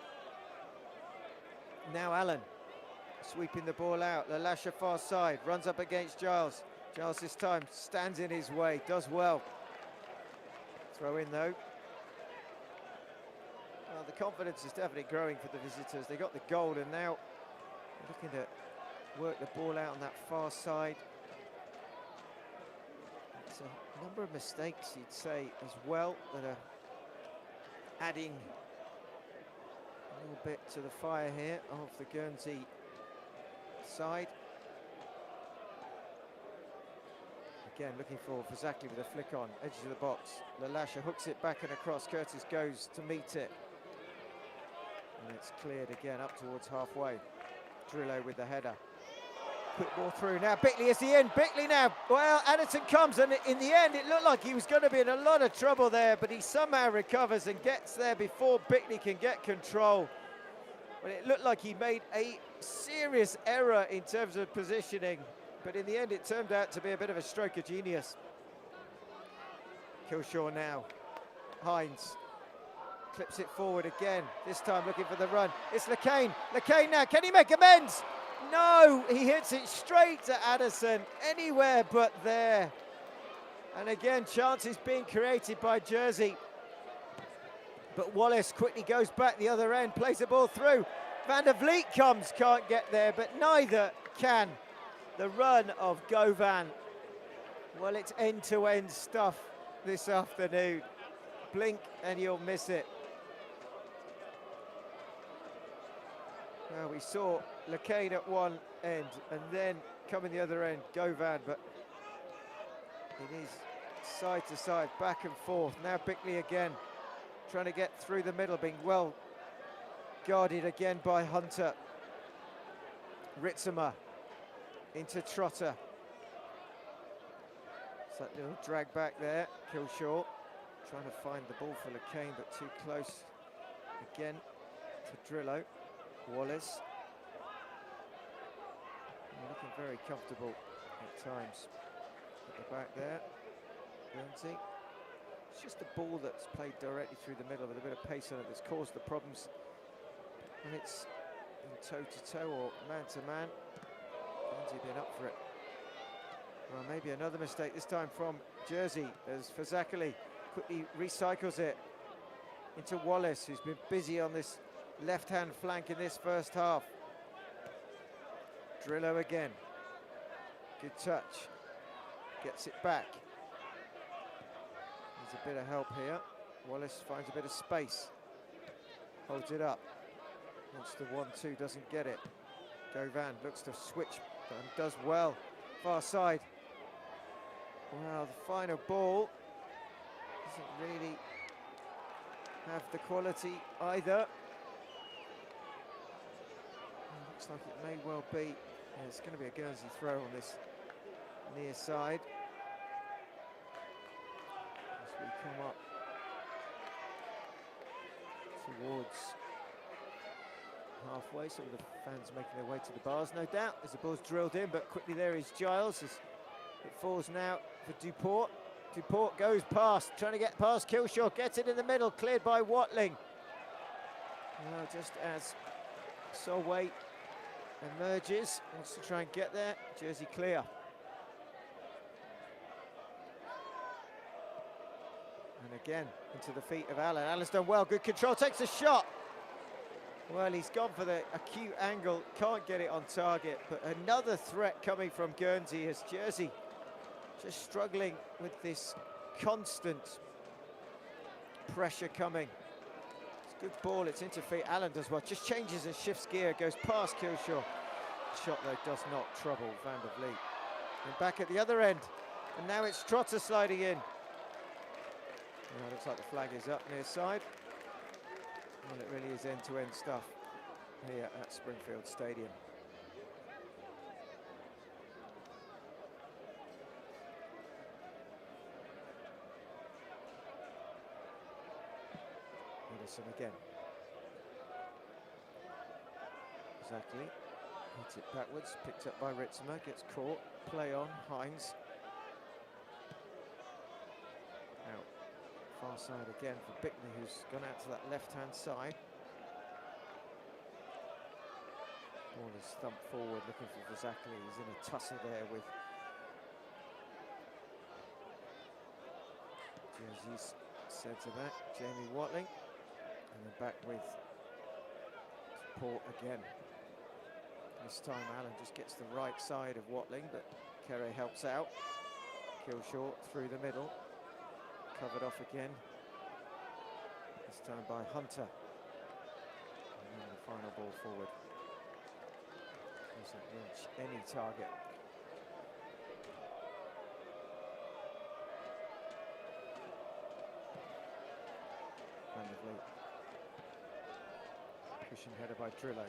Speaker 1: Now Allen, sweeping the ball out. The Lasher far side, runs up against Giles. Giles this time stands in his way, does well. Throw in though. Well, the confidence is definitely growing for the visitors. They got the goal and now they're looking to work the ball out on that far side. It's a number of mistakes, you'd say, as well, that are adding a little bit to the fire here of the Guernsey side. Again, looking for Zachary with a flick on, edge of the box. Lalasha hooks it back and across. Curtis goes to meet it. And it's cleared again up towards halfway. Drillo with the header. Quick ball through now. Bickley is the end. Bickley now. Well, Addison comes, and in the end, it looked like he was going to be in a lot of trouble there, but he somehow recovers and gets there before Bickley can get control. But it looked like he made a serious error in terms of positioning, but in the end, it turned out to be a bit of a stroke of genius. Kilshaw now. Hines clips it forward again. This time looking for the run. It's LeCain. LeCain now. Can he make amends? No, he hits it straight to Addison, anywhere but there. And again, chances being created by Jersey. But Wallace quickly goes back the other end, plays the ball through. Van der Vliet comes, can't get there, but neither can the run of Govan. Well, it's end-to-end stuff this afternoon. Blink and you'll miss it. Well, we saw LeCain at one end and then coming the other end, Govan, but it is side to side, back and forth. Now Bickley again, trying to get through the middle, being well guarded again by Hunter. Ritzema into Trotter. It's that little drag back there, Kilshaw. Trying to find the ball for LeCain, but too close again to Drillo. Wallace. Looking very comfortable at times. At the back there, Guernsey. It's just the ball that's played directly through the middle with a bit of pace on it that's caused the problems. And it's in toe-to-toe or man-to-man. Guernsey been up for it. Well, maybe another mistake, this time from Jersey, as Fazakali quickly recycles it. into Wallace, who's been busy on this left-hand flank in this first half. Drillo again. Good touch. Gets it back. Needs a bit of help here. Wallace finds a bit of space. Holds it up. Wants the 1-2, doesn't get it. Govan looks to switch and does well. Far side. Well, the final ball doesn't really have the quality either. Looks like it may well be. Yeah, it's going to be a Guernsey throw on this near side. As we come up towards halfway, some of the fans making their way to the bars, no doubt, as the ball's drilled in, but quickly there is Giles, as it falls now for Duport. Duport goes past, trying to get past Killshaw, gets it in the middle, cleared by Watling. Well, just as Solway emerges, wants to try and get there, Jersey clear. And again, into the feet of Allen. Allen's done well, good control, takes a shot. Well, he's gone for the acute angle, can't get it on target, but another threat coming from Guernsey as Jersey just struggling with this constant pressure coming. It's a good ball, it's into feet, Allen does well, just changes and shifts gear, goes past Killshaw. Shot though does not trouble Van der Vliet. And back at the other end, and now it's Trotter sliding in. Well, looks like the flag is up near side. Well, it really is end-to-end stuff here at Springfield Stadium. Edison again. Exactly. Hits it backwards, picked up by Ritzema, gets caught, play on, Hines. Out. Far side again for Bickney, who's gone out to that left-hand side. Ball is thumped forward, looking for Vazakli. He's in a tussle there with Jersey's centre back, Jamie Watling. And then back with support again. This time Allen just gets the right side of Watling, but Kere helps out. Killshaw through the middle. Covered off again. This time by Hunter. And then the final ball forward. Doesn't reach any target. Van der Vliet. Pushing header by Drillo.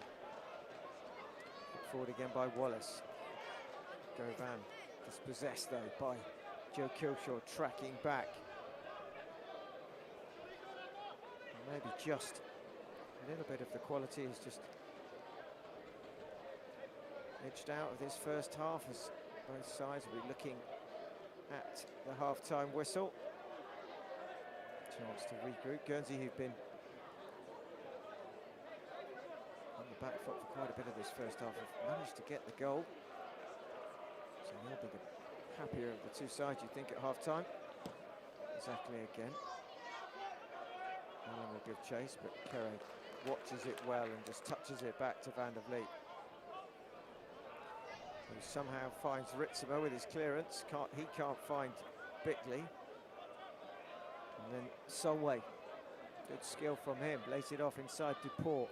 Speaker 1: Put forward again by Wallace. Govan dispossessed though by Joe Killshaw, tracking back. Maybe just a little bit of the quality is just edged out of this first half, as both sides will be looking at the half-time whistle. Chance to regroup. Guernsey, who've been on the back foot for quite a bit of this first half, have managed to get the goal. So they'll be the happier of the two sides, you think, at half-time. Exactly again. Allen will give chase, but Kere watches it well and just touches it back to Van der Vliet, who somehow finds Ritzema with his clearance. He can't find Bickley. And then Solway, good skill from him, lays it off inside Duport.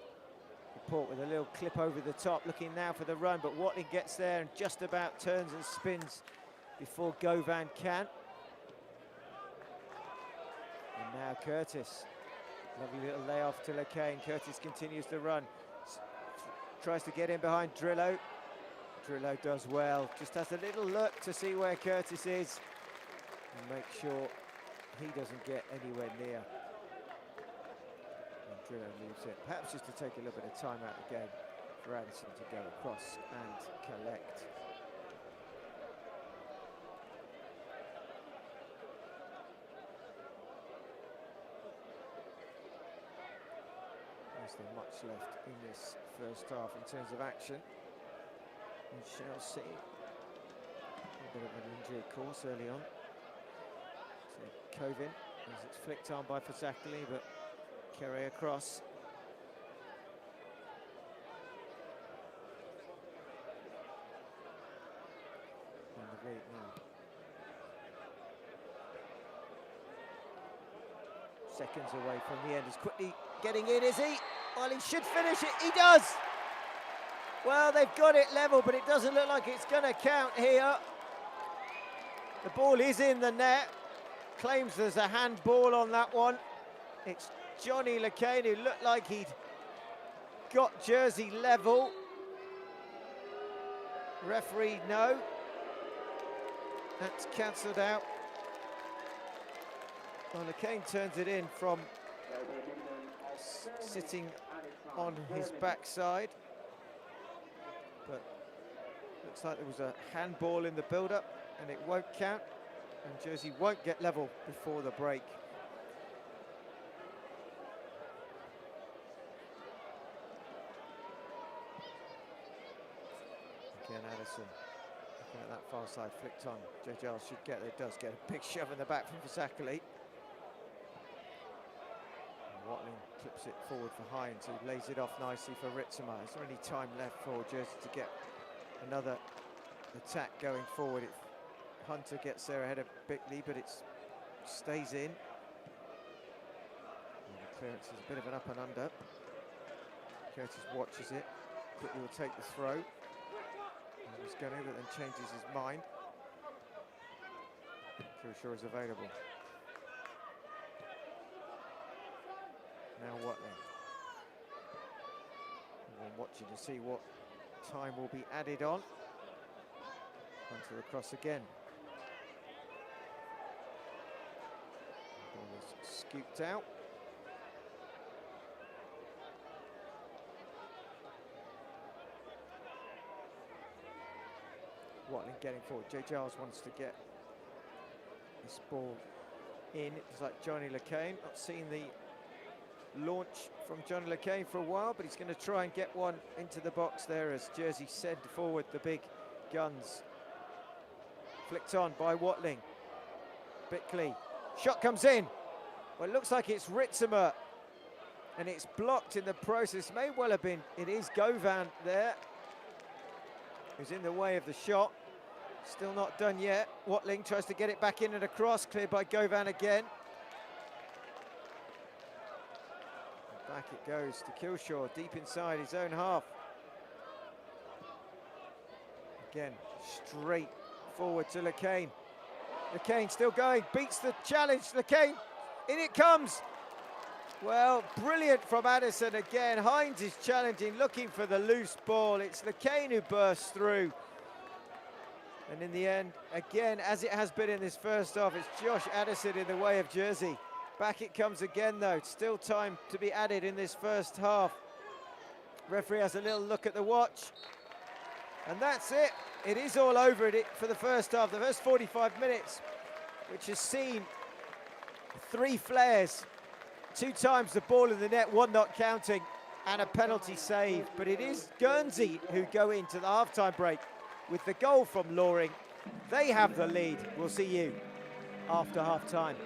Speaker 1: Duport with a little clip over the top, looking now for the run, but Watling gets there and just about turns and spins before Govan can. And now Curtis. Lovely little layoff to LeCain. Curtis continues to run. Tries to get in behind Drillo. Drillo does well. Just has a little look to see where Curtis is and make sure he doesn't get anywhere near. And Drillo leaves it. Perhaps just to take a little bit of time out of the game for Addison to go across and collect. Is there much left in this first half in terms of action? We shall see. A bit of an injury course early on. So Kovin, as it's flicked on by Fasakli, but Carry across. On the lead now. Seconds away from the end. He's quickly getting in, is he? Well, he should finish it. He does! Well, they've got it level, but it doesn't look like it's going to count here. The ball is in the net. Claims there's a handball on that one. It's Johnny LeCain, who looked like he'd got jersey level. Referee, no. That's cancelled out. Well, LeCain turns it in from sitting on his backside. But looks like there was a handball in the build-up, and it won't count. And Jersey won't get level before the break. Again, Addison looking at that far side, flicked on. Joe Giles should get there, does get a big shove in the back from Fasakali. Watling clips it forward for Hines, who lays it off nicely for Ritzema. Is there any time left for Jersey to get another attack going forward? Hunter gets there ahead of Bickley, but it stays in. And the clearance is a bit of an up and under. Curtis watches it, quickly will take the throw. He was going to, but then changes his mind. Kilshaw is available. Now Watling. Everyone watching to see what time will be added on. Hunter across again. Ball is scooped out. Watling getting forward. Jay Giles wants to get this ball in. It's like Johnny LeCain. Not seen the launch from Johnny LeCain for a while, but he's going to try and get one into the box there as Jersey send forward the big guns. Flicked on by Watling. Bickley. Shot comes in. Well, it looks like it's Ritzema, and it's blocked in the process. May well have been. It is Govan there, who's in the way of the shot. Still not done yet. Watling tries to get it back in and across. Cleared by Govan again. And back it goes to Kilshaw, deep inside his own half. Again, straight forward to LeCain. LeCain still going, beats the challenge. LeCain, in it comes. Well, brilliant from Addison again. Hines is challenging, looking for the loose ball. It's LeCain who bursts through. And in the end, again, as it has been in this first half, it's Josh Addison in the way of Jersey. Back it comes again, though. Still time to be added in this first half. Referee has a little look at the watch. And that's it. It is all over it for the first half, the first 45 minutes, which has seen 3 flares, 2 times the ball in the net, 1 not counting, and a penalty save. But it is Guernsey who go into the half-time break with the goal from Loring. They have the lead. We'll see you after half-time.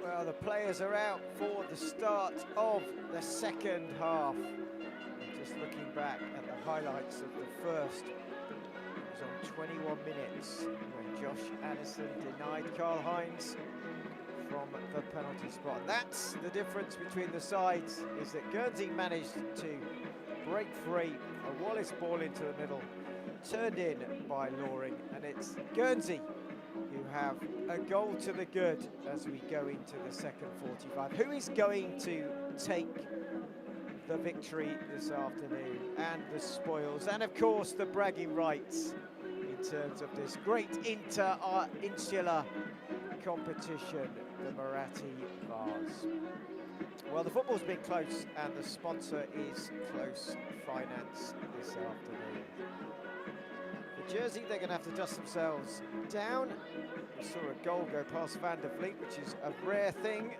Speaker 1: Well, the players are out for the start of the second half. Just looking back at the highlights of the first, it was on 21 minutes when Josh Addison denied Karl Heinz from the penalty spot. That's the difference between the sides, is that Guernsey managed to break free, a Wallace ball into the middle, turned in by Loring, and it's Guernsey who have a goal to the good as we go into the second 45. Who is going to take the victory this afternoon and the spoils, and of course the bragging rights in terms of this great inter-insular competition, the Muratti Vase? Well, the football's been close and the sponsor is Close Finance this afternoon. For Jersey, they're going to have to dust themselves down. We saw a goal go past Van der Vliet, which is a rare thing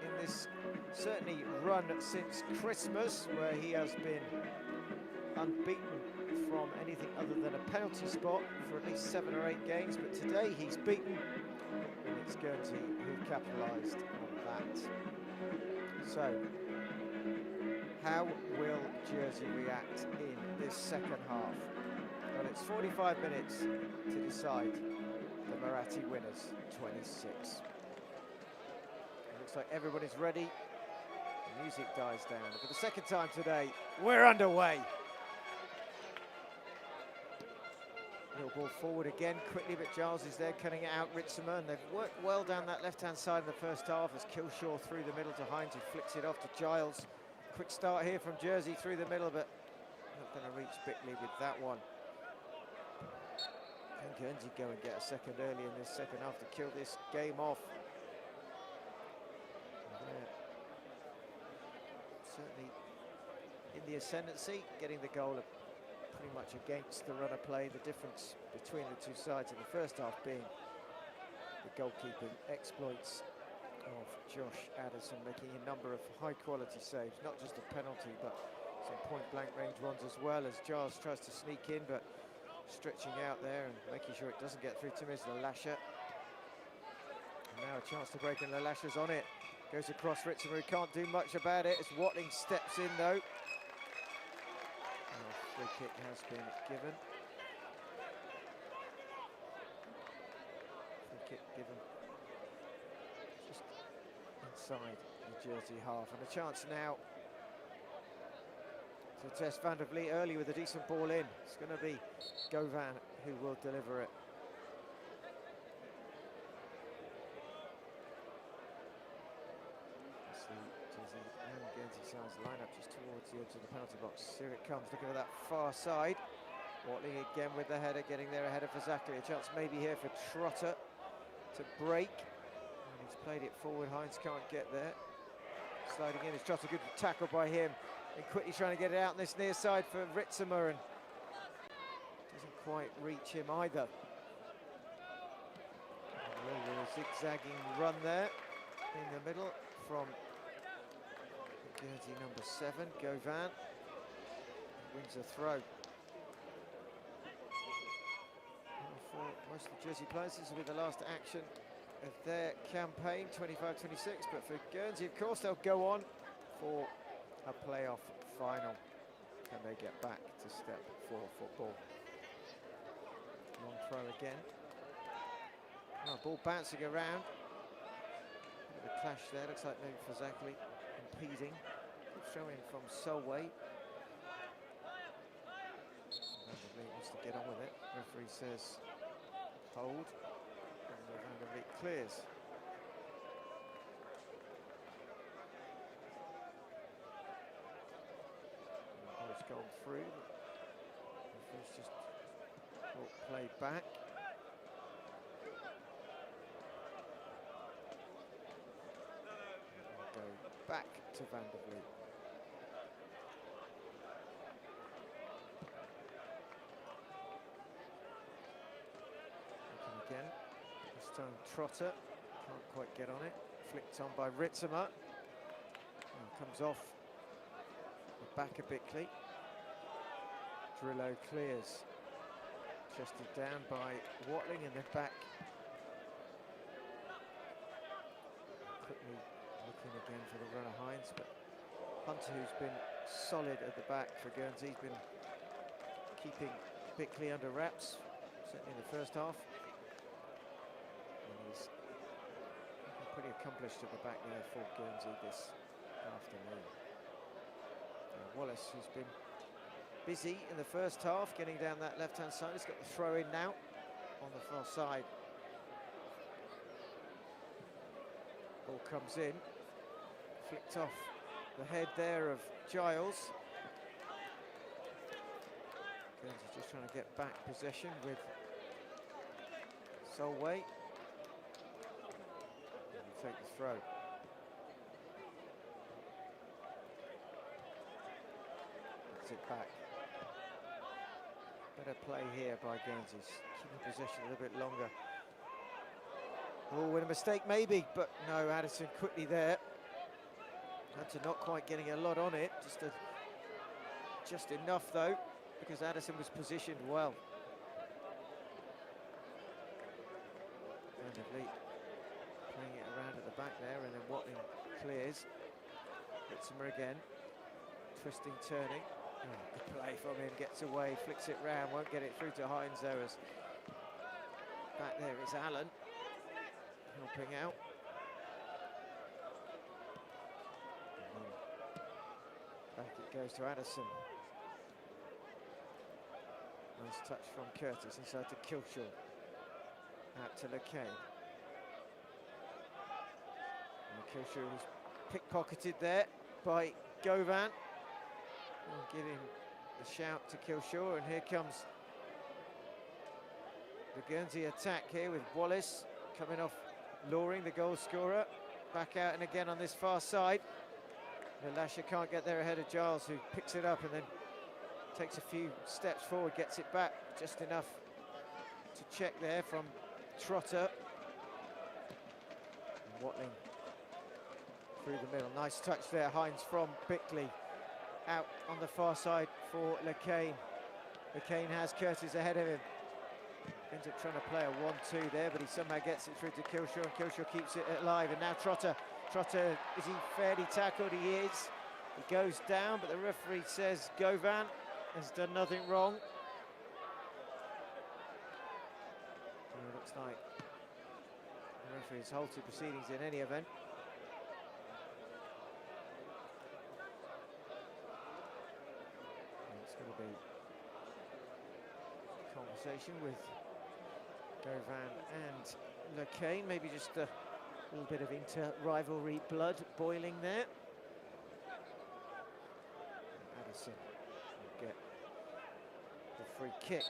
Speaker 1: in this certainly run since Christmas, where he has been unbeaten from anything other than a penalty spot for at least 7 or 8 games. But today he's beaten, and it's Guernsey who capitalised on that. So, how will Jersey react in this second half? Well, it's 45 minutes to decide the Muratti winners, 26. It looks like everybody's ready. The music dies down. For the second time today, we're underway. Little ball forward again, quickly, but Giles is there, cutting it out, Ritzimer, and they've worked well down that left-hand side in the first half as Kilshaw through the middle to Hines, who flicks it off to Giles. Quick start here from Jersey through the middle, but not going to reach Bickley with that one. Can Guernsey go and get a second early in this second half to kill this game off? Certainly in the ascendancy, getting the goal of pretty much against the run of play. The difference between the two sides in the first half being the goalkeeping exploits of Josh Addison, making a number of high-quality saves, not just a penalty, but some point-blank range ones as well, as Giles tries to sneak in, but stretching out there and making sure it doesn't get through to Mr. Lasher. Now a chance to break, and Lasher's on it. Goes across Ritzimer, who can't do much about it as Watling steps in, though. Free kick has been given. Free kick given just inside the Jersey half, and a chance now to test Van der Vliet early with a decent ball in. It's going to be Govan who will deliver it. Jersey and Guernsey sides line up just towards the edge of the penalty box. Here it comes, looking at that far side. Watling again with the header, getting there ahead of Fazakli. A chance maybe here for Trotter to break. And he's played it forward, Heinz can't get there. Sliding in is Trotter, good tackle by him. And quickly trying to get it out on this near side for Ritzimer, and doesn't quite reach him either. A little zigzagging run there in the middle from Guernsey number 7, Govan, wins a throw. For most of the Jersey players, this will be the last action of their campaign, 25-26, but for Guernsey, of course, they'll go on for a playoff final. Can they get back to step 4 football? Long throw again. Oh, ball bouncing around. Bit of a clash there, looks like maybe Fazakli impeding. Throw in from Solway. Van der Vliet wants to get on with it. Referee says hold. And Van der Vliet clears. Ball's gone through. Referee's just play back. Go back to Van der Vliet. Looking again. This time Trotter can't quite get on it. Flicked on by Ritzimer. Comes off the back of Bickley. Drillo clears. Chested down by Watling, and then back quickly again for the runner Hines, but Hunter, who's been solid at the back for Guernsey, has been keeping Bickley under wraps, certainly in the first half. And he's pretty accomplished at the back there for Guernsey this afternoon. Wallace, who's been busy in the first half, getting down that left-hand side. He's got the throw in now on the far side. Ball comes in, flicked off the head there of Giles. Guernsey just trying to get back possession with Solway. And he'll take the throw. Gets it back. Better play here by Guernsey, keeping possession a little bit longer. Oh, with a mistake maybe, but no, Addison quickly there. Hunter not quite getting a lot on it, just enough though, because Addison was positioned well. And Lee playing it around at the back there, and then Watling clears. Ritzimer again, twisting, turning. Oh, good play from him, gets away, flicks it round, won't get it through to Hines there. As back there is Allen helping out. Back it goes to Addison. Nice touch from Curtis inside to Kilshaw. Out to LeCain. And Kilshaw was pickpocketed there by Govan. Giving the shout to Kilshaw, and here comes the Guernsey attack here with Wallace coming off Loring, the goal scorer. Back out and again on this far side. Lasher can't get there ahead of Giles, who picks it up and then takes a few steps forward, gets it back just enough to check there from Trotter. And Watling through the middle. Nice touch there, Hines from Bickley. Out on the far side for LeCain. LeCain has Curtis ahead of him. Ends up trying to play a 1-2 there, but he somehow gets it through to Kilshaw, and Kilshaw keeps it alive. And now Trotter. Trotter, is he fairly tackled? He is. He goes down, but the referee says Govan has done nothing wrong. And it looks like the referee has halted proceedings in any event. And it's going to be a conversation with Govan and LeCain, maybe just a little bit of inter-rivalry blood boiling there. Addison will get the free kick.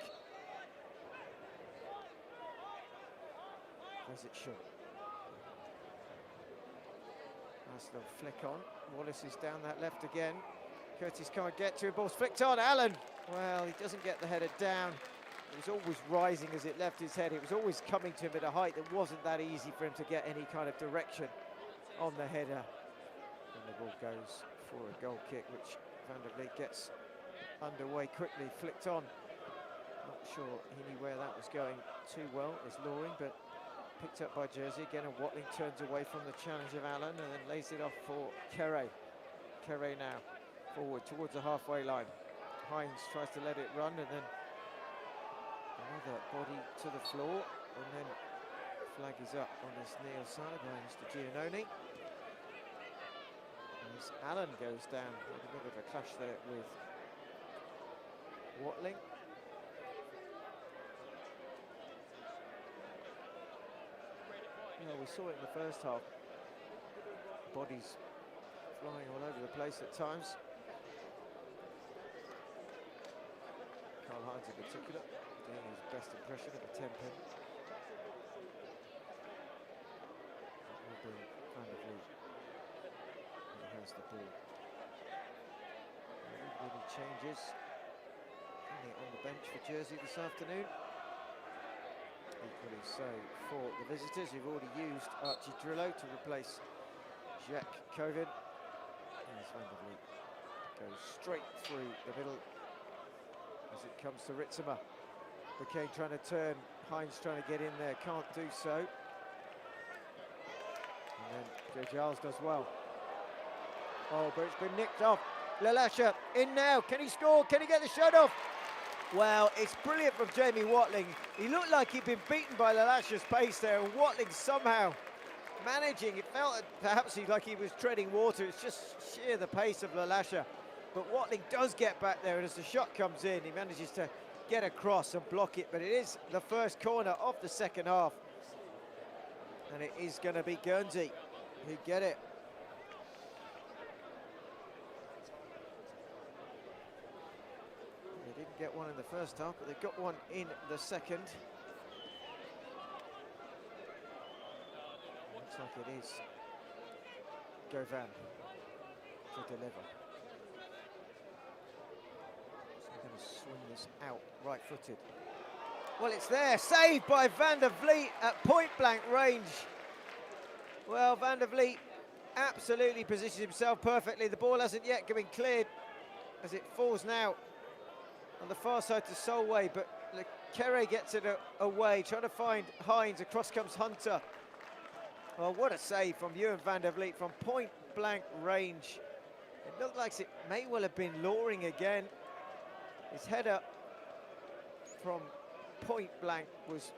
Speaker 1: As it should. Nice little flick on. Wallace is down that left again. Curtis can't get to it. Ball's flicked on. Allen. Well, he doesn't get the header down. It was always rising as it left his head. It was always coming to him at a height that wasn't that easy for him to get any kind of direction on the header. And the ball goes for a goal kick, which Van der Vliet gets underway quickly, flicked on. Not sure he knew where that was going too well, is Loring, but picked up by Jersey. Again, and Watling turns away from the challenge of Allen and then lays it off for Kere. Kere now forward towards the halfway line. Hines tries to let it run, and then another body to the floor, and then flag is up on this near side by Mr. Giannoni. As Allen goes down with a bit of a clash there with Watling. You know, we saw it in the first half. Bodies flying all over the place at times. Karl Hines in particular, doing his best impression of a 10-pin. That will be Van der Vliet. He has the ball. Any changes on the bench for Jersey this afternoon. Equally so for the visitors, who've already used Archie Drillo to replace Jacques Covin. As Van der Vliet goes straight through the middle as it comes to Ritzimer. LeCain trying to turn, Hines trying to get in there, can't do so. And then Joe Giles does well. Oh, but it's been nicked off. Lalasha in now. Can he score? Can he get the shot off? Well, it's brilliant from Jamie Watling. He looked like he'd been beaten by Lalasha's pace there, and Watling somehow managing. It felt perhaps like he was treading water. It's just sheer the pace of Lalasha. But Watling does get back there, and as the shot comes in, he manages to get across and block it. But it is the first corner of the second half. And it is going to be Guernsey who get it. They didn't get one in the first half, but they got one in the second. Looks like it is Govan to deliver. So they're going to swing this out right-footed. Well, it's there, saved by Van der Vliet at point-blank range. Well, Van der Vliet absolutely positions himself perfectly. The ball hasn't yet been cleared as it falls now on the far side to Solway, but Kere gets it away, trying to find Hines. Across comes Hunter. Well, what a save from Ewan Van der Vliet from point-blank range. It looked like it may well have been Loring again. His header from point blank was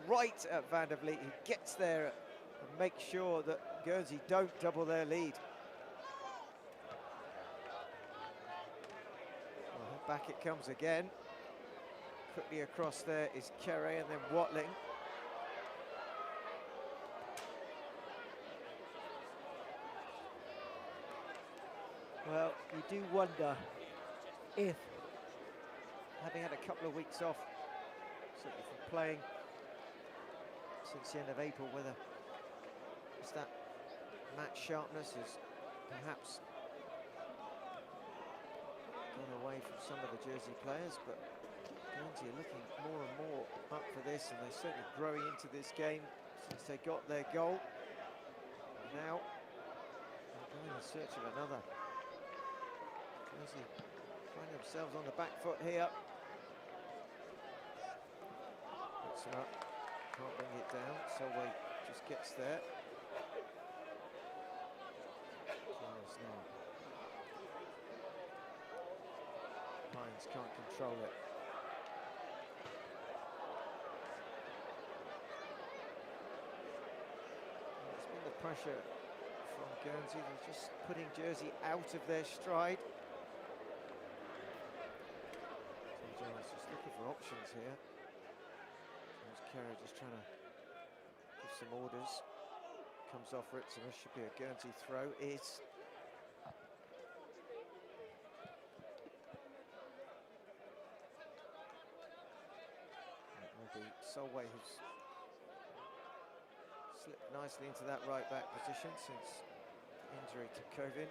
Speaker 1: right at Van der Vliet, who gets there and makes sure that Guernsey don't double their lead. Well, back it comes again. Quickly across there is Kere and then Watling. Well, you do wonder if, having had a couple of weeks off, certainly from playing since the end of April, whether it's that match sharpness has perhaps gone away from some of the Jersey players, but Guernsey are looking more and more up for this, and they're certainly growing into this game since they got their goal. Now they're going in search of another. Jersey find themselves on the back foot here. Up. Can't bring it down. Solway just gets there. Now. Hines can't control it. Well, it's been the pressure from Guernsey. They're just putting Jersey out of their stride. So Jones just looking for options here. Kere just trying to give some orders. Comes off Ritzema, should be a Guernsey throw. Is. It will be Solway who's slipped nicely into that right back position since injury to Kovin.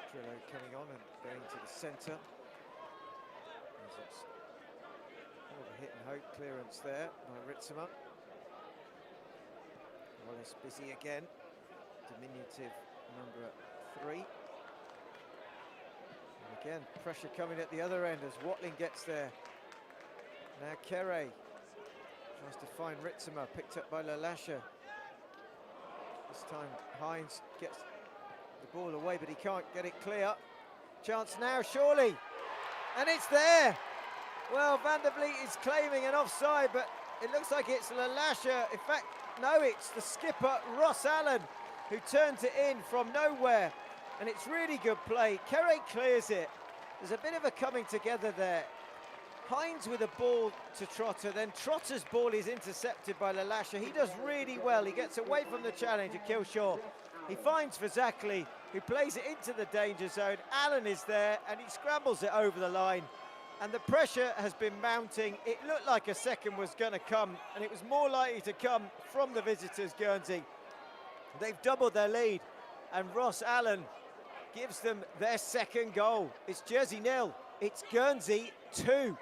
Speaker 1: Drillo coming on and going to the centre. As it's more of a hit and hope clearance there by Ritzema. Wallace busy again. Diminutive number 3. And again, pressure coming at the other end as Watling gets there. Now Kere tries to find Ritzema, picked up by Lalasha. This time Hines gets the ball away, but he can't get it clear. Chance now, surely. And it's there. Well, Van der Vliet is claiming an offside, but it looks like it's Lalasha. In fact, no, it's the skipper, Ross Allen, who turns it in from nowhere. And it's really good play. Kere clears it. There's a bit of a coming together there. Hines with a ball to Trotter, then Trotter's ball is intercepted by Lalasha. He does really well. He gets away from the challenge at Kilshaw. He finds Fazakli, who plays it into the danger zone. Allen is there, and he scrambles it over the line. And the pressure has been mounting. It looked like a second was going to come, and it was more likely to come from the visitors, Guernsey. They've doubled their lead, and Ross Allen gives them their second goal. It's Jersey 0, it's Guernsey 2.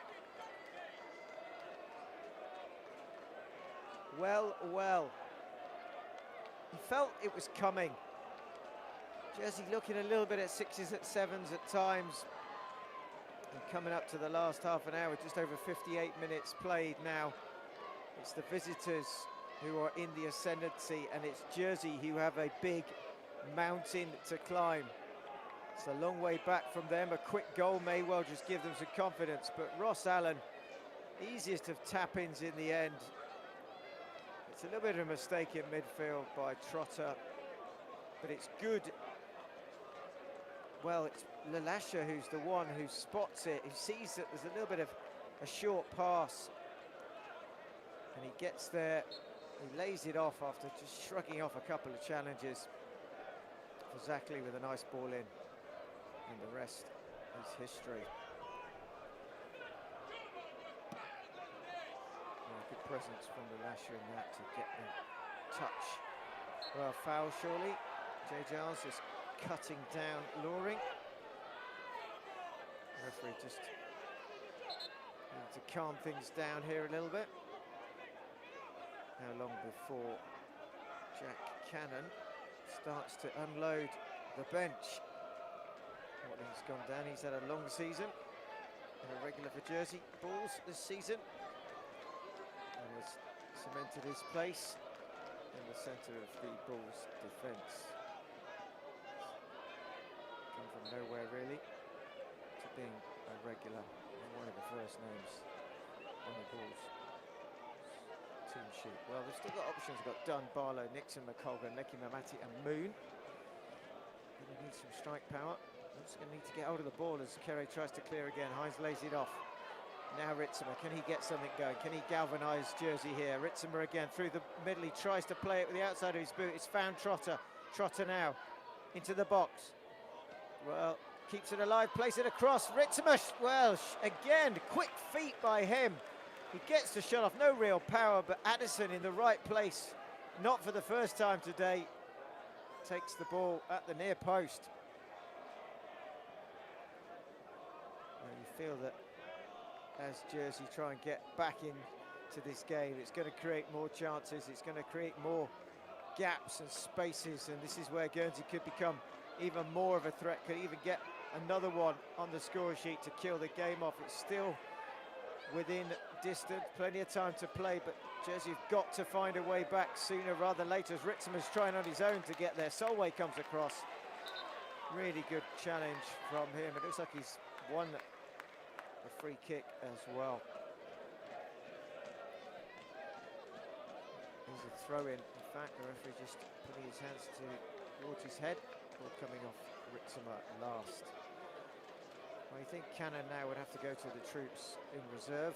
Speaker 1: Well, well. He felt it was coming. Jersey looking a little bit at 6s, at 7s at times. And coming up to the last half an hour, just over 58 minutes played now. It's the visitors who are in the ascendancy, and it's Jersey who have a big mountain to climb. It's a long way back from them. A quick goal may well just give them some confidence, but Ross Allen, easiest of tap-ins in the end. It's a little bit of a mistake in midfield by Trotter, but it's good. Well, it's Lalasha who's the one who spots it, who sees that there's a little bit of a short pass, and he gets there. He lays it off after just shrugging off a couple of challenges for Zackley with a nice ball in, and the rest is history. Good presence from the Lasher in that to get the touch. Well, foul surely. Jay Giles is cutting down Loring. The referee just needs to calm things down here a little bit. How long before Jack Cannon starts to unload the bench? He's gone down. He's had a long season, a regular for Jersey balls this season. And has cemented his place in the centre of the Bulls' defence. Come from nowhere really to being a regular and one of the first names on the Bulls team sheet. Well, they've still got options. They've got Dunn, Barlow, Nixon, McColgan, Lecky Mamati and Moon. Going to need some strike power. Also going to need to get hold of the ball as Kerry tries to clear again. Hines lays it off. Now Ritzimer, can he get something going? Can he galvanise Jersey here? Ritzimer again through the middle. He tries to play it with the outside of his boot. It's found Trotter. Trotter now into the box. Well, keeps it alive, plays it across. Ritzimer, well, again, quick feet by him. He gets the shot off, no real power, but Addison in the right place. Not for the first time today. Takes the ball at the near post. And you feel that as Jersey try and get back into this game, it's going to create more chances, it's going to create more gaps and spaces, and this is where Guernsey could become even more of a threat, could even get another one on the score sheet to kill the game off. It's still within distance, plenty of time to play, but Jersey have got to find a way back sooner rather than later as Ritzimer's trying on his own to get there. Solway comes across. Really good challenge from him. It looks like he's won a free kick as well. Here's a throw in. In fact, the referee just putting his hands towards his head. Ball coming off Ritzimer last. Well, you think Cannon now would have to go to the troops in reserve,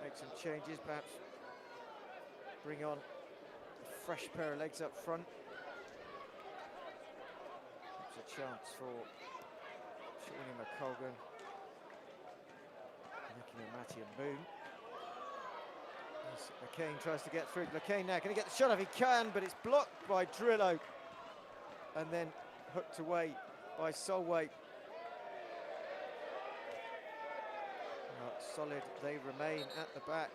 Speaker 1: make some changes, perhaps bring on a fresh pair of legs up front. It's a chance for Shawnee McColgan, Matty and Moon. As McCain tries to get through. McCain now, can he get the shot off? He can, but it's blocked by Drillo and then hooked away by Solway. Solid, they remain at the back.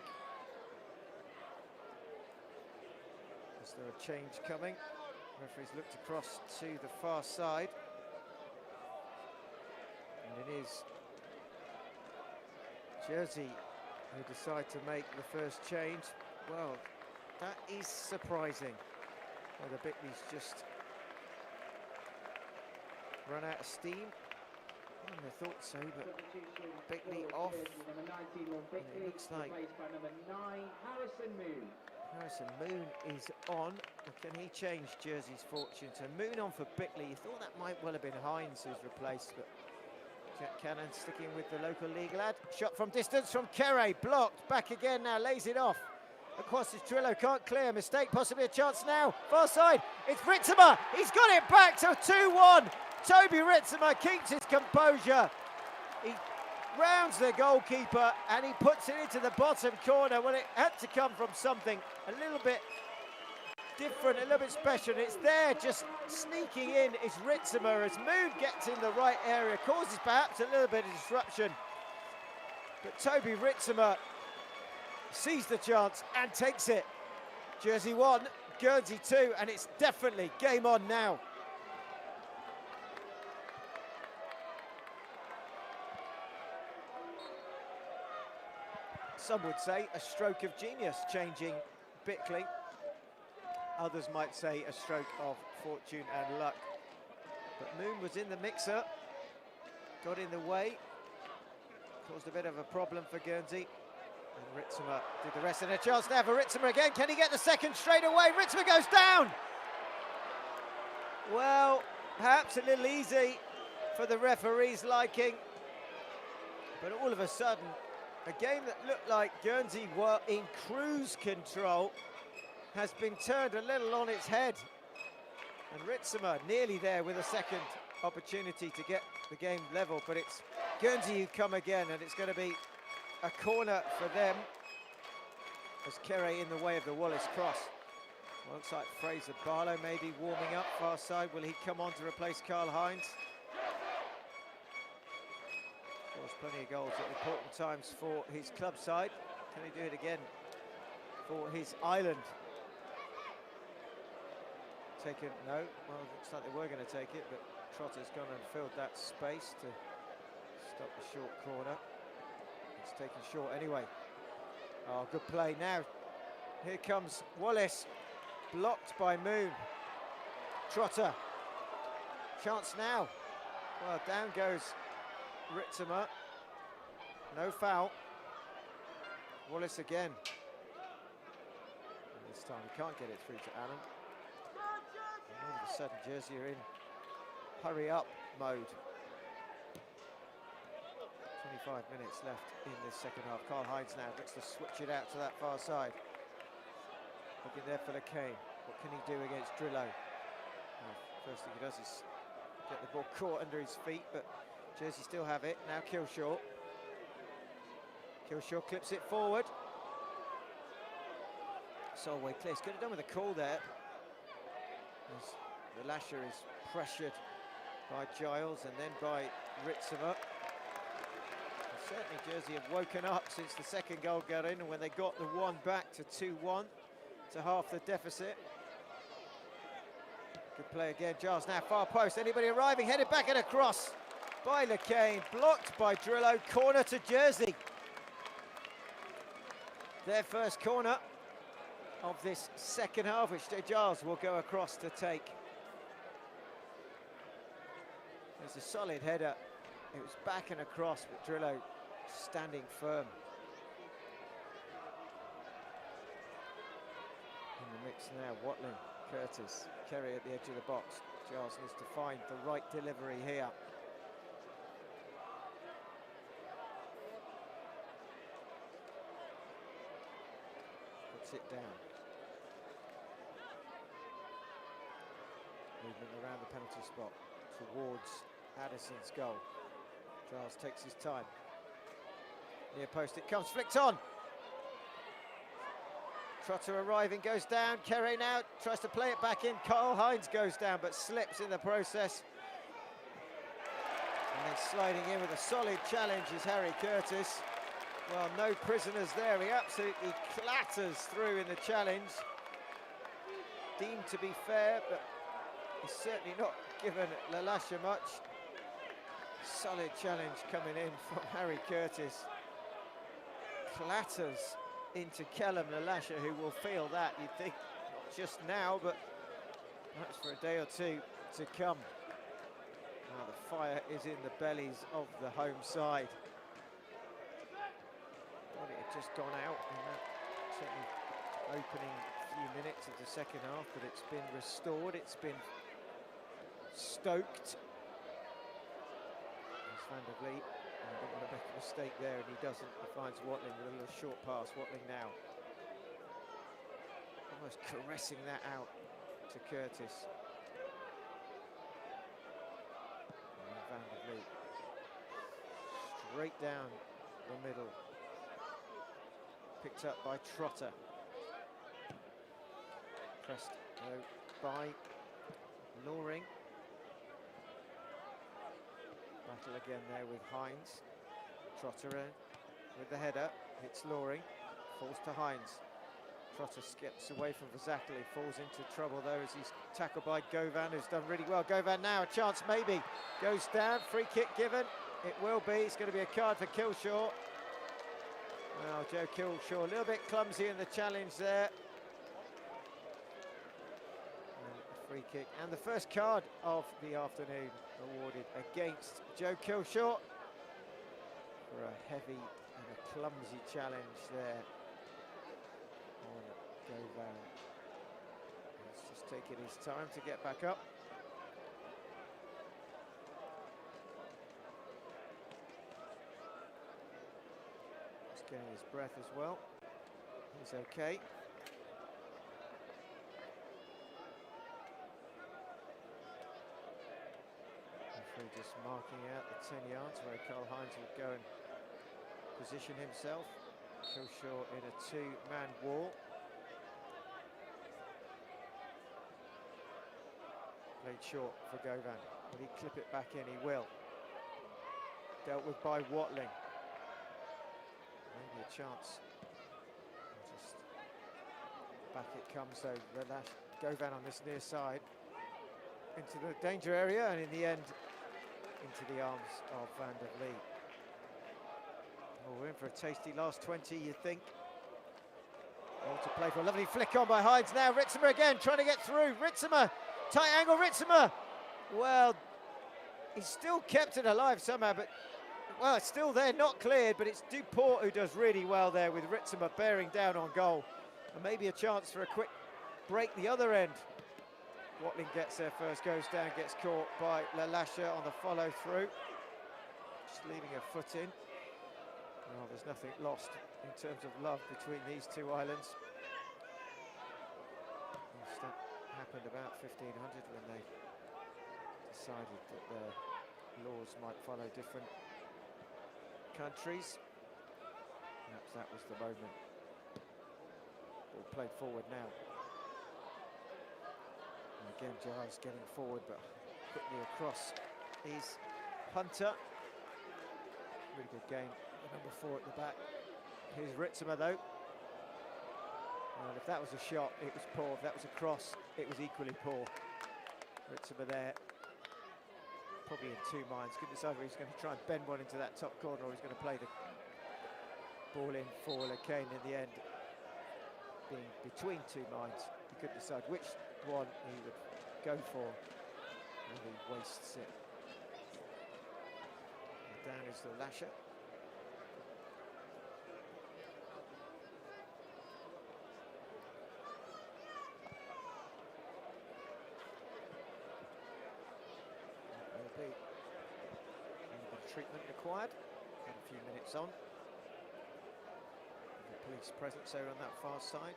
Speaker 1: Is there a change coming? Referee's looked across to the far side. And it is Jersey who decide to make the first change. Well, that is surprising. Whether Bickley's just run out of steam. I wouldn't have thought so, but Bickley off. It looks like Harrison Moon is on. Can he change Jersey's fortune? So Moon on for Bickley. You thought that might well have been Hines who's replaced, but Jack Cannon sticking with the local league lad. Shot from distance from Kerry, blocked. Back again now, lays it off. Across his Drillo, can't clear. Mistake, possibly a chance now. Far side, it's Ritzimer. He's got it back to 2-1. Toby Ritzimer keeps his composure. He rounds the goalkeeper and he puts it into the bottom corner. Well, it had to come from something a little bit different, a little bit special. And it's there, just sneaking in is Ritzimer as Moon gets in the right area, causes perhaps a little bit of disruption. But Toby Ritzimer sees the chance and takes it. Jersey 1, Guernsey 2, and it's definitely game on now. Some would say a stroke of genius changing Bickley. Others might say a stroke of fortune and luck. But Moon was in the mix-up, got in the way, caused a bit of a problem for Guernsey. And Ritzema did the rest, and a chance now for Ritzema again. Can he get the second straight away? Ritzema goes down! Well, perhaps a little easy for the referee's liking. But all of a sudden, a game that looked like Guernsey were in cruise control has been turned a little on its head. And Ritzema nearly there with a second opportunity to get the game level, but it's Guernsey who come again, and it's going to be a corner for them as Kere in the way of the Wallace cross. Well, looks like Fraser Barlow maybe warming up far side. Will he come on to replace Karl Heinz? Scores plenty of goals at important times for his club side. Can he do it again for his island? Taken, no, well, looks like they were going to take it, but Trotter's gone and filled that space to stop the short corner. It's taken short anyway. Oh, good play now. Here comes Wallace, blocked by Moon. Trotter, chance now. Well, down goes Ritzema. No foul. Wallace again. And this time he can't get it through to Allen. And all of a sudden, Jersey are in hurry up mode. 25 minutes left in this second half. Karl Heinz now looks to switch it out to that far side. Looking there for Kane. What can he do against Drillo? Well, first thing he does is get the ball caught under his feet, but Jersey still have it. Now Killshaw. Killshaw clips it forward. Solway clears. Could have done with a call there. As the Lasher is pressured by Giles and then by Ritzema. Certainly Jersey have woken up since the second goal got in, and when they got the one back to 2-1 to half the deficit. Good play again, Giles now far post, anybody arriving, headed back and across by LeCain, blocked by Drillo, corner to Jersey. Their first corner of this second half, which Giles will go across to take. There's a solid header. It was back and across, but Drillo standing firm. In the mix now, Watling, Curtis, Kerry at the edge of the box. Giles needs to find the right delivery here. Puts it down. Movement around the penalty spot towards Addison's goal. Giles takes his time. Near post it comes, flicked on. Trotter arriving, goes down. Kere now tries to play it back in. Karl Heinz goes down but slips in the process. And then sliding in with a solid challenge is Harry Curtis. Well, no prisoners there. He absolutely clatters through in the challenge. Deemed to be fair, but he's certainly not given Lalasha much. Solid challenge coming in from Harry Curtis. Clatters into Kellum Lalasha, who will feel that, you'd think, not just now, but perhaps for a day or two to come. Now the fire is in the bellies of the home side. Thought it had just gone out in that certainly opening few minutes of the second half, but it's been restored, it's been stoked. There's Van der Vliet. I don't want to make a mistake there, and he doesn't. He finds Watling with a little short pass. Watling now almost caressing that out to Curtis. And then Van der Vliet straight down the middle. Picked up by Trotter. Pressed though by Loring. Battle again there with Heinz. Trotter with the header, hits Loring, falls to Heinz. Trotter skips away from Verzakli, falls into trouble though as he's tackled by Govan, who's done really well. Govan now, a chance maybe, goes down, free kick given. It will be, it's going to be a card for Killshaw. Well, Joe Killshaw, a little bit clumsy in the challenge there. And free kick. And the first card of the afternoon awarded against Joe Kilshaw for a heavy and a clumsy challenge there on Govan. He's just taking his time to get back up. He's getting his breath as well. He's okay. Referee just marking out the 10 yards where Karl Heinz will go and position himself. Kilshaw in a two-man wall. Played short for Govan. Will he clip it back in? He will. Dealt with by Watling. Maybe a chance. Just back it comes though. Govan on this near side. Into the danger area, and in the end, into the arms of Van der Vliet. Oh, we're in for a tasty last 20, you think. All to play for. A lovely flick on by Heinz now. Ritzimer again, trying to get through. Ritzimer, tight angle, Ritzimer. Well, he's still kept it alive somehow, but, well, it's still there, not cleared, but it's Duport who does really well there with Ritzimer bearing down on goal. And maybe a chance for a quick break the other end. Watling gets there first, goes down, gets caught by Lalasha on the follow-through. Just leaving her foot in. Well, there's nothing lost in terms of love between these two islands. That happened about 1500 when they decided that their laws might follow different countries. Perhaps that was the moment. Ball played forward now. And again, Giles getting forward, but quickly across is Hunter. Really good game, the number 4 at the back. Here's Ritzimer though. Well, if that was a shot, it was poor. If that was a cross, it was equally poor. Ritzimer there, probably in two minds. Couldn't decide whether he's going to try and bend one into that top corner or he's going to play the ball in for Kane in the end. Being between two minds, he couldn't decide which one he would go for, and he wastes it. And down is the Lasher. Will be a bit of treatment required. Got a few minutes on. The police presence there on that far side.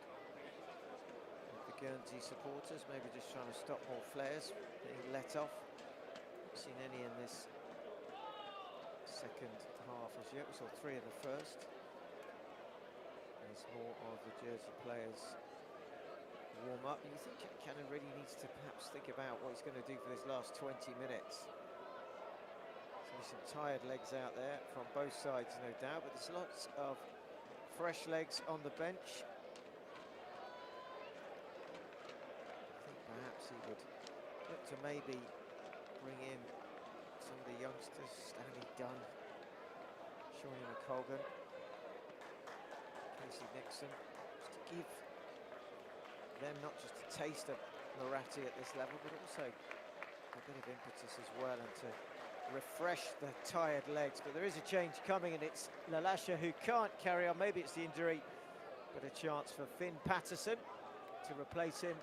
Speaker 1: Guernsey supporters maybe just trying to stop more flares being let off. Haven't seen any in this second half as yet. We saw 3 in the first. There's more of the Jersey players warm up. You think Cannon really needs to perhaps think about what he's going to do for this last 20 minutes. So some tired legs out there from both sides, no doubt, but there's lots of fresh legs on the bench. Perhaps he would look to maybe bring in some of the youngsters, Stanley Dunn, Shawnee McColgan, Casey Nixon, just to give them not just a taste of Muratti at this level, but also a bit of impetus as well, and to refresh the tired legs. But there is a change coming, and it's Lalasha who can't carry on. Maybe it's the injury, but a chance for Finn Patterson to replace him.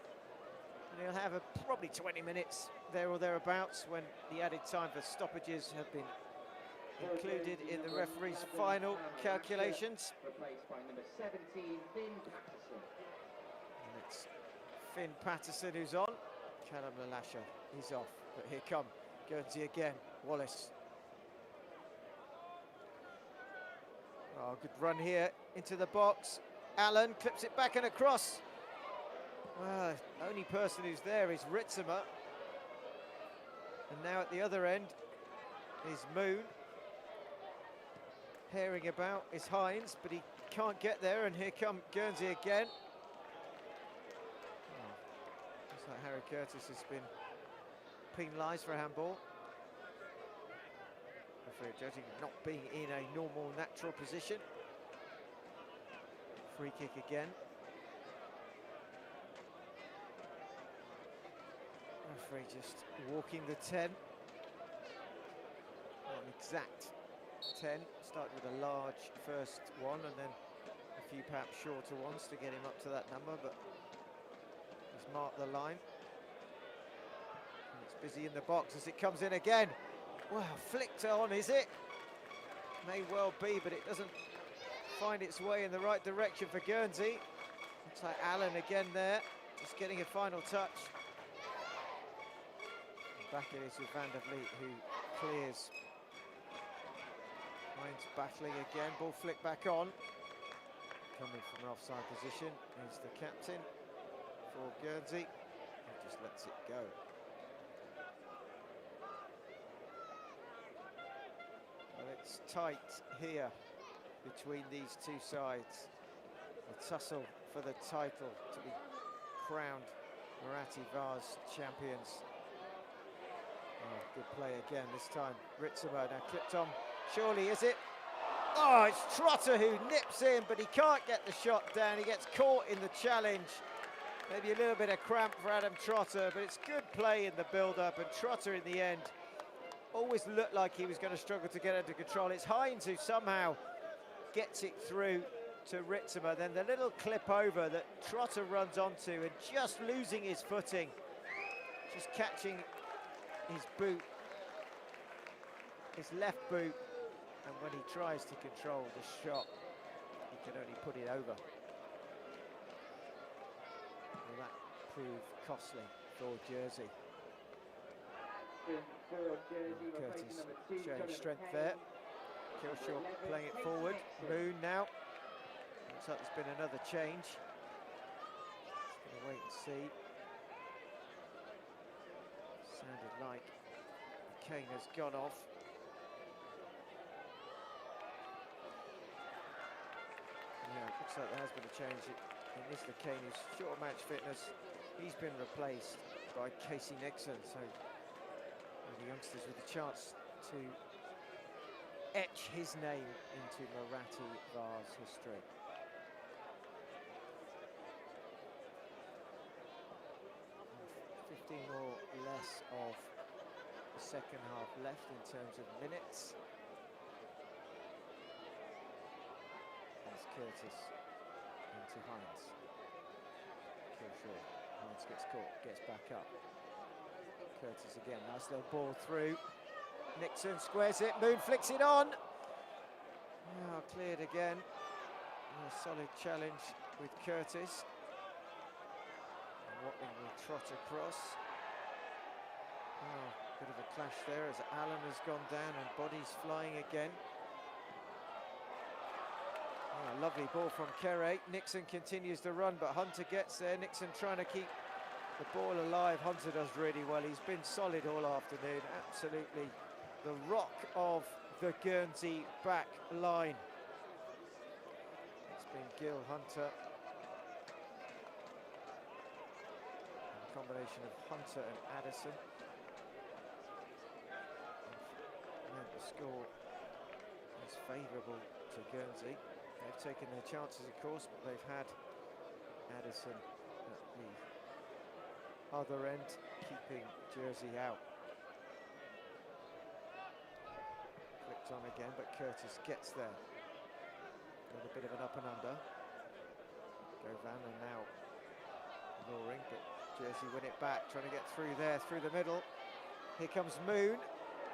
Speaker 1: And he'll have probably 20 minutes there or thereabouts when the added time for stoppages have been included in the referee's final calculations.
Speaker 2: Replaced by number 17, Finn Patterson.
Speaker 1: And it's Finn Patterson who's on. Callum Lalasha is off, but here come Guernsey again. Wallace. Oh, good run here into the box. Allen clips it back and across. Well, the only person who's there is Ritzimer. And now at the other end is Moon. Herring about is Heinz, but he can't get there, and here come Guernsey again. Oh, looks like Harry Curtis has been penalised for a handball. Referee judging not being in a normal, natural position. Free kick again. Referee just walking the 10. Not an exact 10, started with a large first one and then a few perhaps shorter ones to get him up to that number, but he's marked the line. And it's busy in the box as it comes in again. Wow, flicked on, is it? May well be, but it doesn't find its way in the right direction for Guernsey. Looks like Allen again there, just getting a final touch. And back it is with Van der Vliet, who clears. Hines battling again, ball flicked back on. Coming from an offside position is the captain for Guernsey. He just lets it go. Well, it's tight here between these two sides. The tussle for the title to be crowned Muratti Vase champions. Oh, good play again this time. Ritzemer now clipped on. Surely, is it? Oh, it's Trotter who nips in, but he can't get the shot down. He gets caught in the challenge. Maybe a little bit of cramp for Adam Trotter, but it's good play in the build-up, and Trotter in the end always looked like he was going to struggle to get under control. It's Hines who somehow gets it through to Ritzemer. Then the little clip over that Trotter runs onto and just losing his footing, just catching his boot, his left boot, and when he tries to control the shot, he can only put it over. Will that prove costly for Jersey? Curtis showing strength there. Kilshaw playing it forward. Moon now. Looks like there's been another change. Just gonna wait and see. Sounded like Kane has gone off. Yeah, it looks like there has been a change. It is the Kane who's short of match fitness. He's been replaced by Casey Nixon, so the youngsters with a chance to etch his name into Muratti Vase history. 15 or less of the second half left in terms of minutes. As Curtis into Hines. Kilshaw. Hines gets caught, gets back up. Curtis again, nice little ball through. Nixon squares it, Moon flicks it on. Oh, cleared again. A solid challenge with Curtis. And Watling will trot across. Oh, bit of a clash there as Allen has gone down and bodies flying again. Oh, lovely ball from Kere. Nixon continues to run, but Hunter gets there. Nixon trying to keep the ball alive. Hunter does really well. He's been solid all afternoon. Absolutely the rock of the Guernsey back line. It's been Gil, Hunter. And a combination of Hunter and Addison. And the score is favourable to Guernsey. They've taken their chances, of course, but they've had Addison at the other end, keeping Jersey out. Flicked on again, but Curtis gets there. Got a bit of an up and under. Govan and now Loring, but Jersey win it back, trying to get through there, through the middle. Here comes Moon.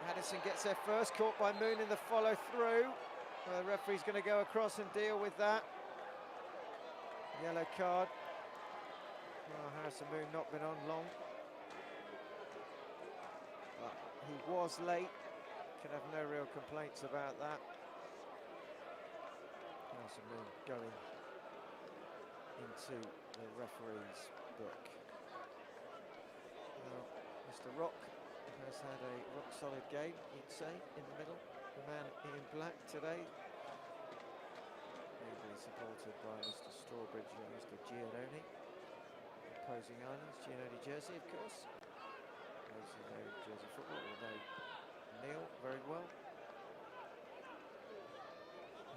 Speaker 1: Addison gets there first, caught by Moon in the follow through. The referee's going to go across and deal with that. Yellow card. Oh, Harrison Moon not been on long. But he was late. Can have no real complaints about that. Harrison Moon going into the referee's book. Now, Mr. Rock has had a rock-solid game, you'd say, in the middle. The man in black today. Ably supported by Mr. Strawbridge and Mr. Giannoni. Opposing islands, Giannoni Jersey, of course. Those who know Jersey football will know Neil very well.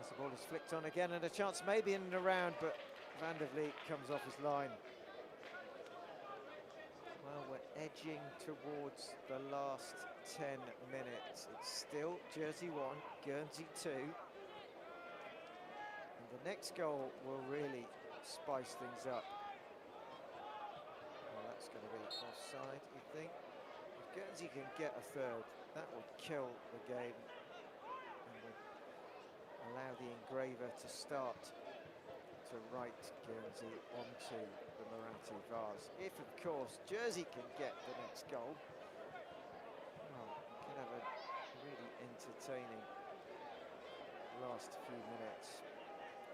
Speaker 1: As the ball is flicked on again, and a chance maybe in and around, but Van der Vliet comes off his line. Well, edging towards the last 10 minutes. It's still Jersey 1, Guernsey 2. And the next goal will really spice things up. Well, that's going to be offside, you think? If Guernsey can get a third, that would kill the game and would allow the engraver to start to write Guernsey onto the Muratti vase. If, of course, Jersey can get the next goal, well, you can have a really entertaining last few minutes.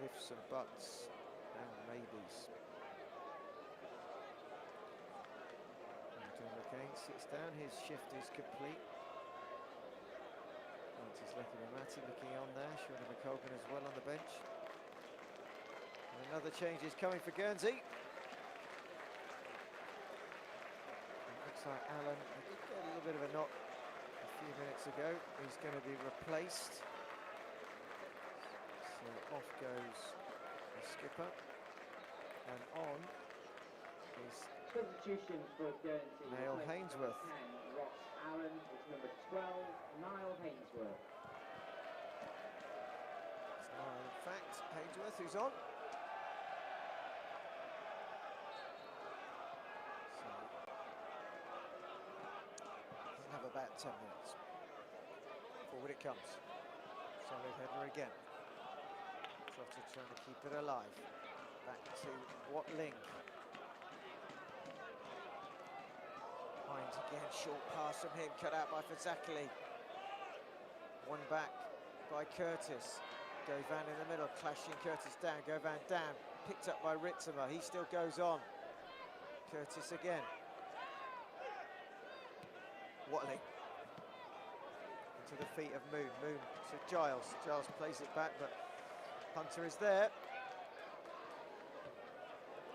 Speaker 1: Ifs and buts and maybes. McCain sits down, his shift is complete. Muratti looking on there, Shauna McColgan as well on the bench. And another change is coming for Guernsey. It looks like Allen did get a little bit of a knock a few minutes ago. He's going to be replaced. So off goes the skipper. And on is
Speaker 2: Substitution for Guernsey.
Speaker 1: Niall Hainsworth.
Speaker 2: 10, Ross Allen is number 12, Niall Hainsworth.
Speaker 1: It's Niall, in fact, Hainsworth who's on. So we'll have about 10 minutes. Forward it comes. Solid header again. Trotter trying to keep it alive. Back to Watling. Hines again, short pass from him, cut out by Fazakli. One back by Curtis. Govan in the middle, clashing Curtis down. Govan down, picked up by Ritzimer. He still goes on. Curtis again. Watling. Into the feet of Moon. Moon to Giles. Giles plays it back, but Hunter is there.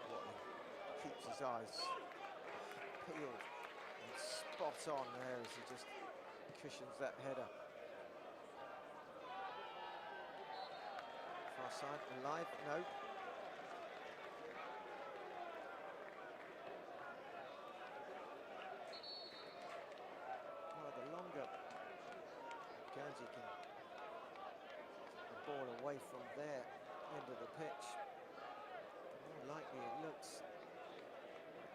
Speaker 1: Watling keeps his eyes peeled. Spot on there as he just cushions that header. Far side, alive, no. Well, the longer Guernsey can get the ball away from their end of the pitch, the more likely it looks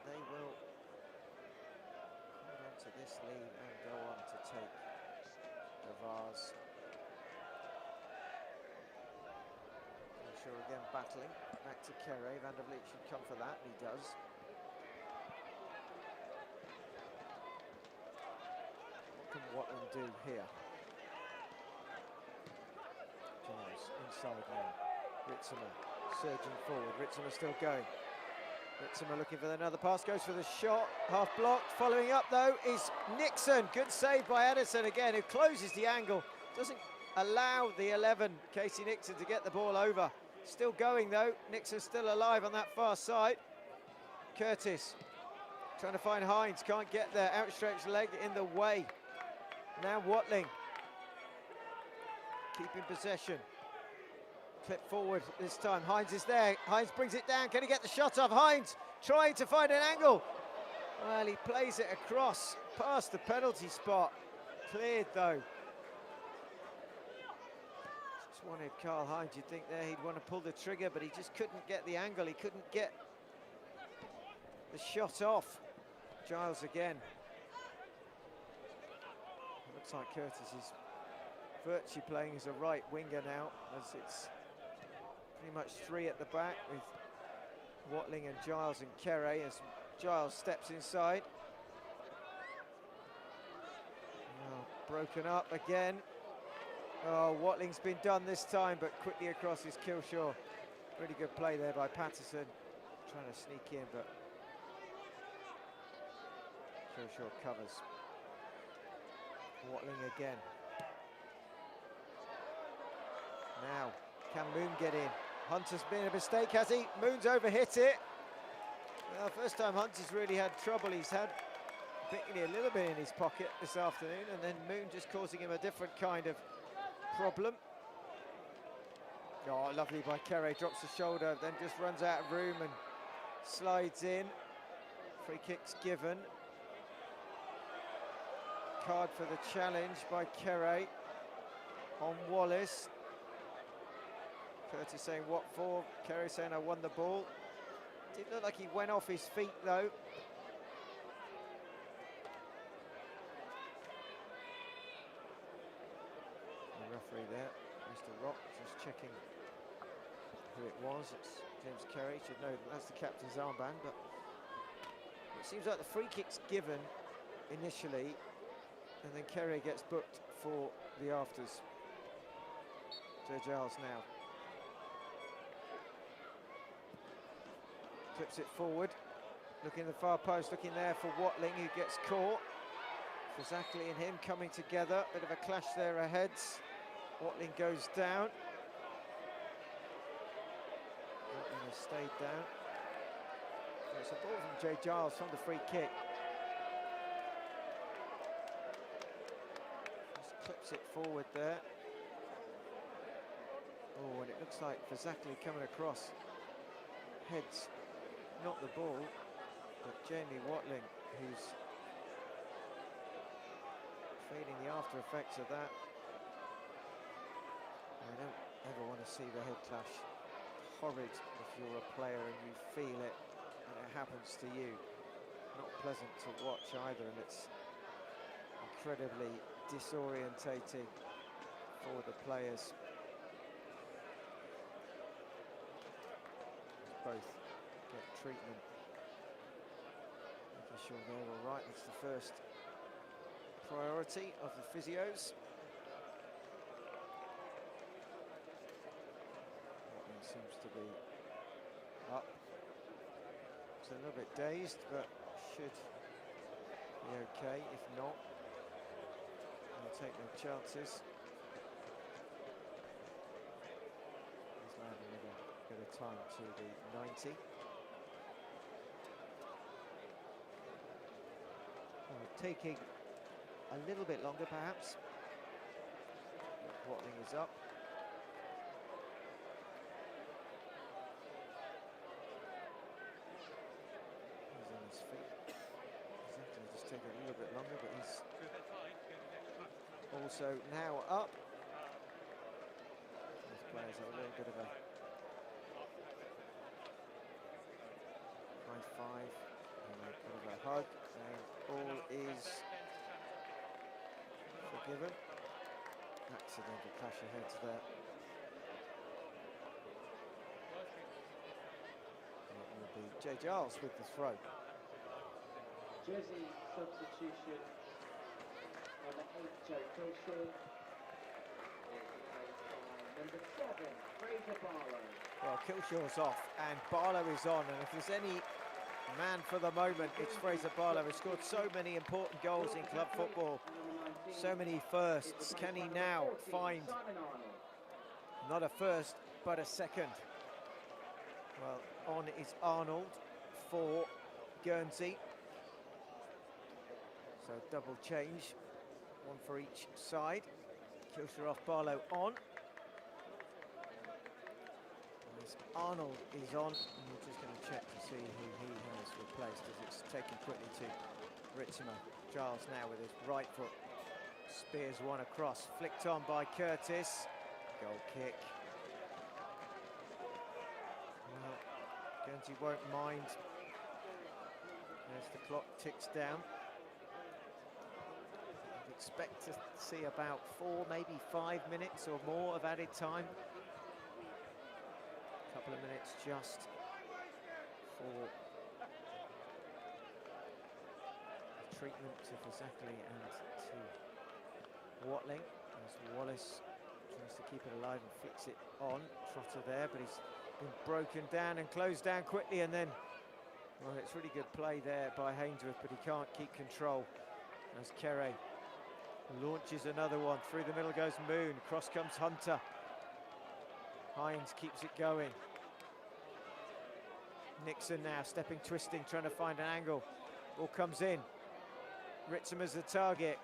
Speaker 1: they will to this lead and go on to take the vase. Sure again battling, back to Kere. Van der Vliet should come for that, and he does. What can Watling do here? Giles inside now. Ritzimer surging forward, Ritzimer still going. Ritzimer looking for another pass, goes for the shot, half blocked. Following up though is Nixon. Good save by Edison again, who closes the angle. Doesn't allow the 11, Casey Nixon, to get the ball over. Still going though, Nixon still alive on that far side. Curtis trying to find Hines, can't get there, outstretched leg in the way. Now Watling keeping possession. Clip forward this time, Hines is there, Hines brings it down, can he get the shot off? Hines trying to find an angle. Well, he plays it across, past the penalty spot. Cleared though. Just wanted Karl Hines, you'd think there he'd want to pull the trigger, but he just couldn't get the angle, he couldn't get the shot off. Giles again. Looks like Curtis is virtually playing as a right winger now, as it's pretty much three at the back with Watling and Giles and Kere as Giles steps inside. Oh, broken up again. Oh, Watling's been done this time, but quickly across is Kilshaw. Really good play there by Patterson, trying to sneak in, but Kilshaw covers. Watling again. Now, can Moon get in? Hunter's been a mistake, has he? Moon's overhit it. Well, first time Hunter's really had trouble. He's had Bickley a little bit in his pocket this afternoon, and then Moon just causing him a different kind of problem. Oh, lovely by Kere, drops the shoulder, then just runs out of room and slides in. Free kick's given. card for the challenge by Kerry on Wallace. Curtis saying, what for? Kerry saying, I won the ball. Didn't look like he went off his feet, though. The referee there, Mr. Rock, just checking who it was. It's James Kerry. Should know that that's the captain's armband, but it seems like the free kick's given initially, and then Kerry gets booked for the afters. Joe Giles now clips it forward, looking at the far post, looking there for Watling, who gets caught. Fazackley and him coming together, bit of a clash there ahead. Watling goes down. Watling has stayed down. So it's a ball from Jay Giles from the free kick. Just clips it forward there. Oh, and it looks like Fazackley coming across. Heads not the ball, but Jamie Watling, who's feeling the after effects of that. I don't ever want to see the head clash. Horrid if you're a player and you feel it and it happens to you. Not pleasant to watch either, and it's incredibly disorientating for the players. Both get treatment. Making sure they're all right. It's the first priority of the physios. Watling seems to be up. It's a little bit dazed, but should be okay. If not, we'll take no chances. He's landing with a bit of time to the 90. Taking a little bit longer, perhaps. Watling is up. He's on his feet. He's actually just taking a little bit longer, but he's also now up. These players have a little bit of a high five and a bit of a hug, and all is forgiven. Accidental clash of heads there. And it will be Jay Giles with the throw.
Speaker 2: Jersey substitution. Number 8, Joe Kilshaw. Number 7, Fraser Barlow.
Speaker 1: Well, Kilshaw's off and Barlow is on, and if there's any man for the moment, it's Fraser Barlow, who scored so many important goals in club football, so many firsts. Can he now find not a first but a second? Well, on is Arnold for Guernsey, so double change, one for each side. Kilshaw off, Barlow on. Arnold is on, and we're just going to check to see who he has replaced, as it's taken quickly to Ritzimer. Giles now with his right foot spears one across, flicked on by Curtis. Goal kick. Well, Guernsey won't mind as the clock ticks down. I'd expect to see about 4, maybe 5 minutes or more of added time. Couple of minutes just for treatment to Fazackley and to Watling, as Wallace tries to keep it alive and fix it on. Trotter there, but he's been broken down and closed down quickly, and then, well, it's really good play there by Hainsworth, but he can't keep control as Kerry launches another one. Through the middle goes Moon, cross comes Hunter. Hines keeps it going. Nixon now stepping, twisting, trying to find an angle. Ball comes in. Ritzimer's the target.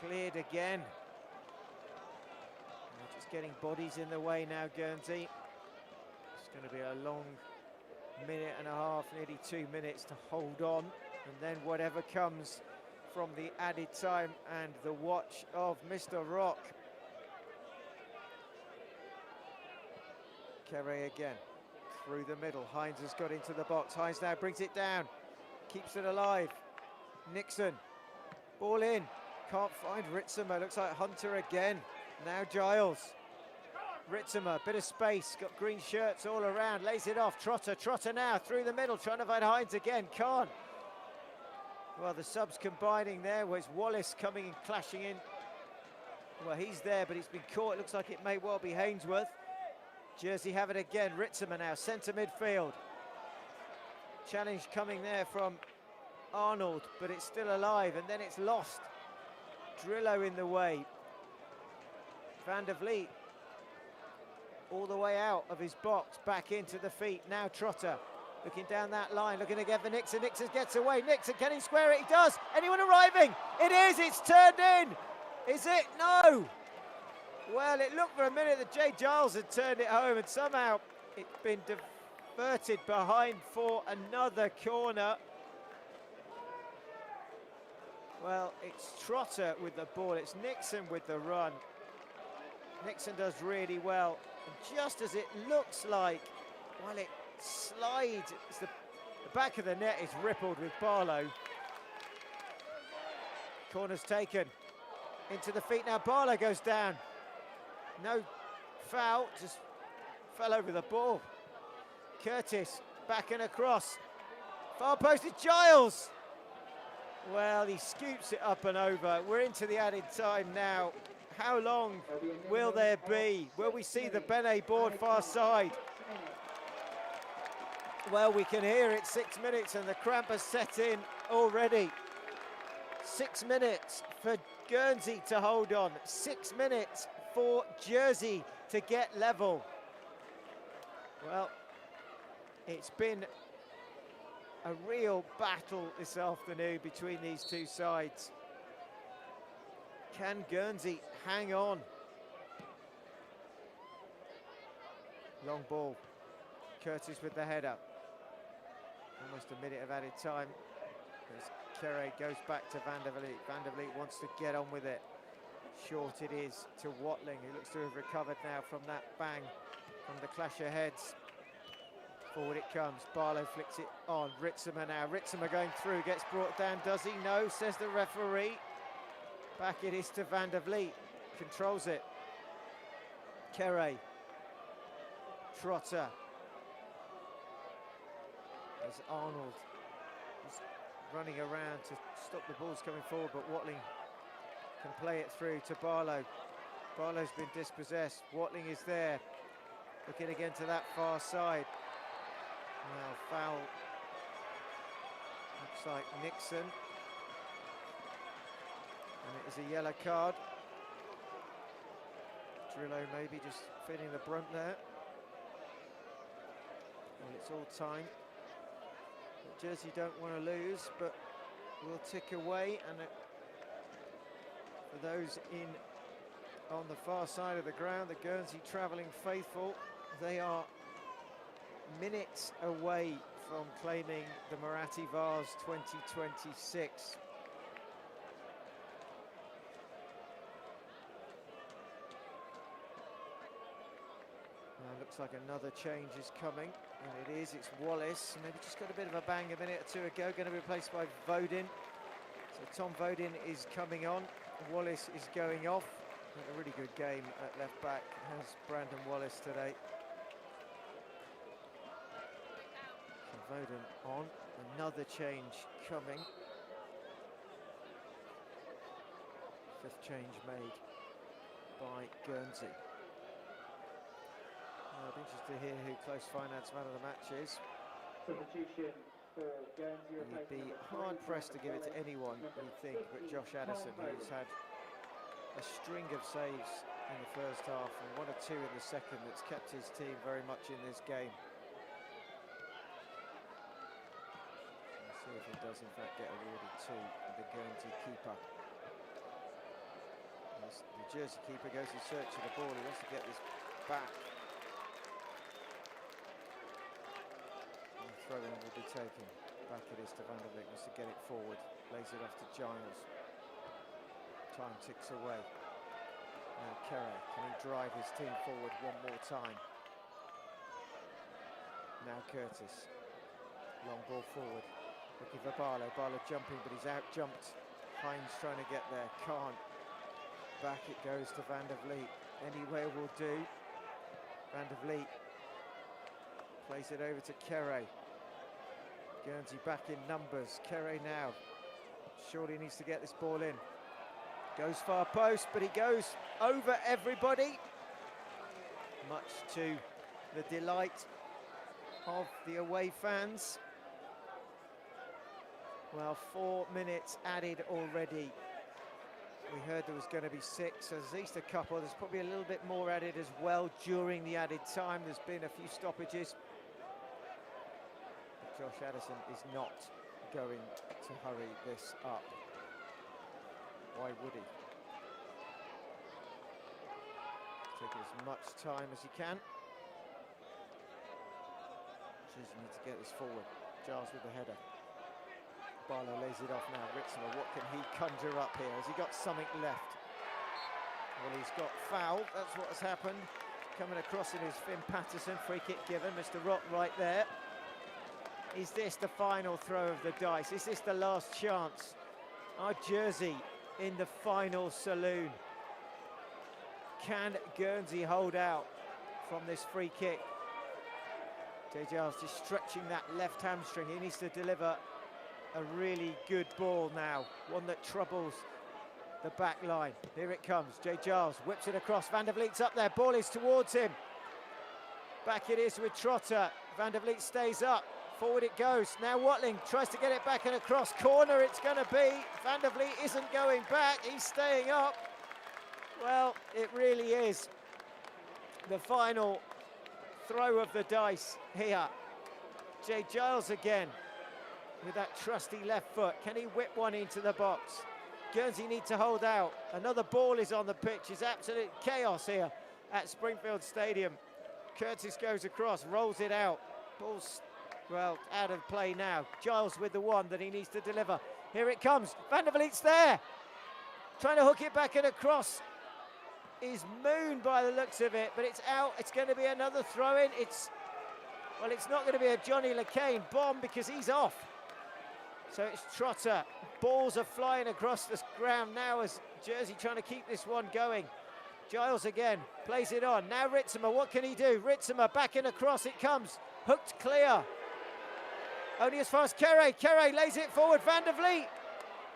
Speaker 1: Cleared again. They're just getting bodies in the way now, Guernsey. It's going to be a long minute and a half, nearly 2 minutes to hold on. And then whatever comes from the added time and the watch of Mr. Rock. Kere again, through the middle. Hines has got into the box. Hines now brings it down, keeps it alive. Nixon, ball in, can't find Ritzimer. Looks like Hunter again. Now Giles. Ritzimer, bit of space, got green shirts all around, lays it off. Trotter now through the middle, trying to find Hines again, can't. Well, the subs combining there was Wallace coming and clashing in. Well, he's there, but he's been caught. It looks like it may well be Hainsworth. Jersey have it again. Ritzimer now, centre midfield. Challenge coming there from Arnold, but it's still alive, and then it's lost. Drillo in the way. Van der Vliet all the way out of his box, back into the feet. Now Trotter, looking down that line, looking again for Nixon. Nixon gets away. Nixon, can he square it? He does. Anyone arriving? It is. It's turned in. Is it? No. Well, it looked for a minute that Jay Giles had turned it home, and somehow it's been diverted behind for another corner. Well, it's Trotter with the ball. It's Nixon with the run. Nixon does really well. And just as it looks like, while it slides, the back of the net is rippled with Barlow. Corner's taken. Into the feet now. Barlow goes down. No foul, just fell over the ball. Curtis back and across. Far posted Giles. Well, he scoops it up and over. We're into the added time now. How long will there be? Will we see the Benet board far side? Well, we can hear it. 6 minutes and the cramp has set in already. 6 minutes for Guernsey to hold on. 6 minutes for Jersey to get level. Well, it's been a real battle this afternoon between these two sides. Can Guernsey hang on? Long ball. Curtis with the header. Almost a minute of added time. As Kere goes back to Van der Vliet. Van der Vliet wants to get on with it. Short it is to Watling, who looks to have recovered now from that bang from the clash of heads. Forward it comes. Barlow flicks it on. Ritzimer now. Ritzimer going through. Gets brought down. Does he? No, says the referee. Back it is to Van der Vliet. Controls it. Kere. Trotter. As Arnold is running around to stop the balls coming forward, but Watling can play it through to Barlow. Barlow's been dispossessed. Watling is there. Looking again to that far side. Now foul. Looks like Nixon. And it is a yellow card. Drillo maybe just feeling the brunt there. Well, it's all time. Jersey don't want to lose, but we'll tick away. And for those in on the far side of the ground, the Guernsey travelling faithful, they are minutes away from claiming the Muratti Vase 2026. Looks like another change is coming, and it is. It's Wallace. Maybe just got a bit of a bang a minute or two ago. Going to be replaced by Vodin. So Tom Vodin is coming on. Wallace is going off. A really good game at left back has Brandon Wallace today. So Vodin on. Another change coming. Fifth change made by Guernsey. I'd be interested to hear who Close Finance Man of the Match is. You'd be hard-pressed to give it to anyone, you'd think, but Josh Addison, who's had a string of saves in the first half and 1 or 2 in the second, that's kept his team very much in this game. Let's see if he does in fact get awarded to the Guernsey keeper. As the Jersey keeper goes in search of the ball, he wants to get this back. Throw-in will be taken. Back it is to Van der Beek, wants to get it forward. Lays it off to Giles. Time ticks away. Now Kerry, can he drive his team forward one more time? Now Curtis. Long ball forward. Looking for Barlow. Barlow jumping, but he's out-jumped. Hines trying to get there. Can't. Back it goes to Van der Vliet. Anywhere will do. Van der Vliet plays it over to Kerry. Guernsey back in numbers. Kerry now. Surely needs to get this ball in. Goes far post, but he goes over everybody. Much to the delight of the away fans. Well, 4 minutes added already. We heard there was going to be 6, so there's at least a couple. There's probably a little bit more added as well during the added time. There's been a few stoppages. But Josh Addison is not going to hurry this up. Why would he? Taking as much time as he can. Jersey need to get this forward. Giles with the header. Barlow lays it off now. Ritzler, what can he conjure up here? Has he got something left? Well, he's got fouled. That's what has happened. Coming across it is Finn Patterson. Free kick given. Mr. Rock right there. Is this the final throw of the dice? Is this the last chance? Our Jersey in the final saloon. Can Guernsey hold out from this free kick? Jay Giles just stretching that left hamstring. He needs to deliver a really good ball now, one that troubles the back line. Here it comes. Jay Giles whips it across. Van der Vliet's up there. Ball is towards him. Back it is with Trotter. Van der Vliet stays up. Forward it goes. Now Watling tries to get it back and across. Corner it's going to be. Van der Vliet isn't going back. He's staying up. Well, it really is the final throw of the dice here. Jay Giles again with that trusty left foot. Can he whip one into the box? Guernsey need to hold out. Another ball is on the pitch. It's absolute chaos here at Springfield Stadium. Curtis goes across, rolls it out. Ball's, well, out of play now. Giles with the one that he needs to deliver. Here it comes. Van der Vliet's there. Trying to hook it back and across. Is mooned by the looks of it, but it's out. It's going to be another throw-in. Well, it's not going to be a Johnny LeCain bomb because he's off. So it's Trotter. Balls are flying across the ground now as Jersey trying to keep this one going. Giles again, plays it on. Now Ritzimer, what can he do? Ritzimer back and across it comes. Hooked clear. Only as far as Kerry. Kerry lays it forward. Van der Vliet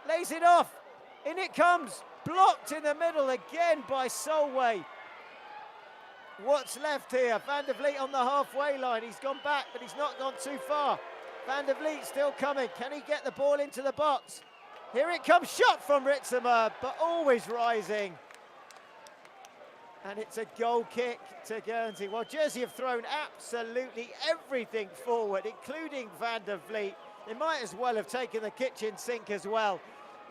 Speaker 1: lays it off. In it comes. Blocked in the middle again by Solway. What's left here? Van der Vliet on the halfway line. He's gone back, but he's not gone too far. Van der Vliet still coming. Can he get the ball into the box? Here it comes. Shot from Ritzimer, but always rising. And it's a goal kick to Guernsey. Well, Jersey have thrown absolutely everything forward, including Van der Vliet. They might as well have taken the kitchen sink as well.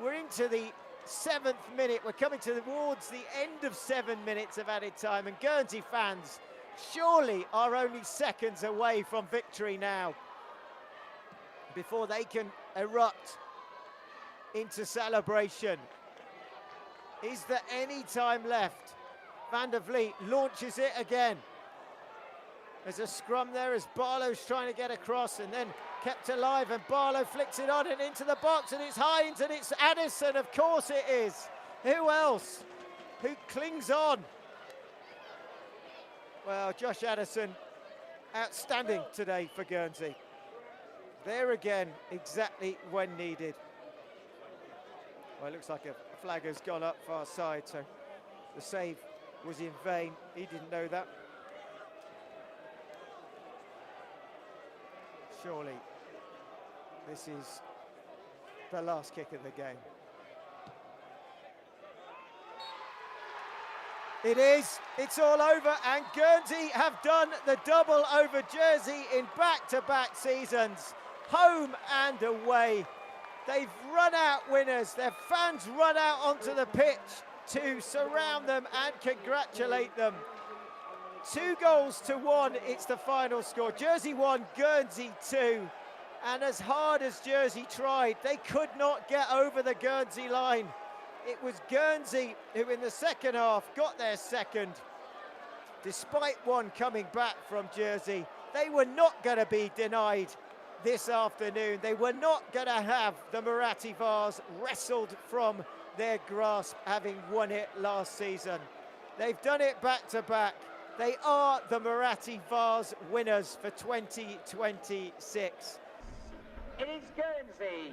Speaker 1: We're into the 7th minute. We're coming towards the end of 7 minutes of added time, and Guernsey fans surely are only seconds away from victory now before they can erupt into celebration. Is there any time left? Van der Vliet launches it again. There's a scrum there as Barlow's trying to get across and then kept alive, and Barlow flicks it on and into the box, and it's Hines and it's Addison, of course it is. Who else? Who clings on? Well, Josh Addison, outstanding today for Guernsey. There again, exactly when needed. Well, it looks like a flag has gone up far side, so the save was in vain. He didn't know that. Surely this is the last kick of the game. It is. It's all over, and Guernsey have done the double over Jersey in back-to-back seasons, home and away. They've run out winners. Their fans run out onto the pitch to surround them and congratulate them. 2-1. It's the final score. Jersey 1, Guernsey 2. And as hard as Jersey tried, they could not get over the Guernsey line. It was Guernsey who in the second half got their second. Despite one coming back from Jersey, they were not going to be denied this afternoon. They were not going to have the Muratti Vase wrestled from their grasp, having won it last season. They've done it back to back. They are the Muratti Vase winners for 2026.
Speaker 2: It is Guernsey.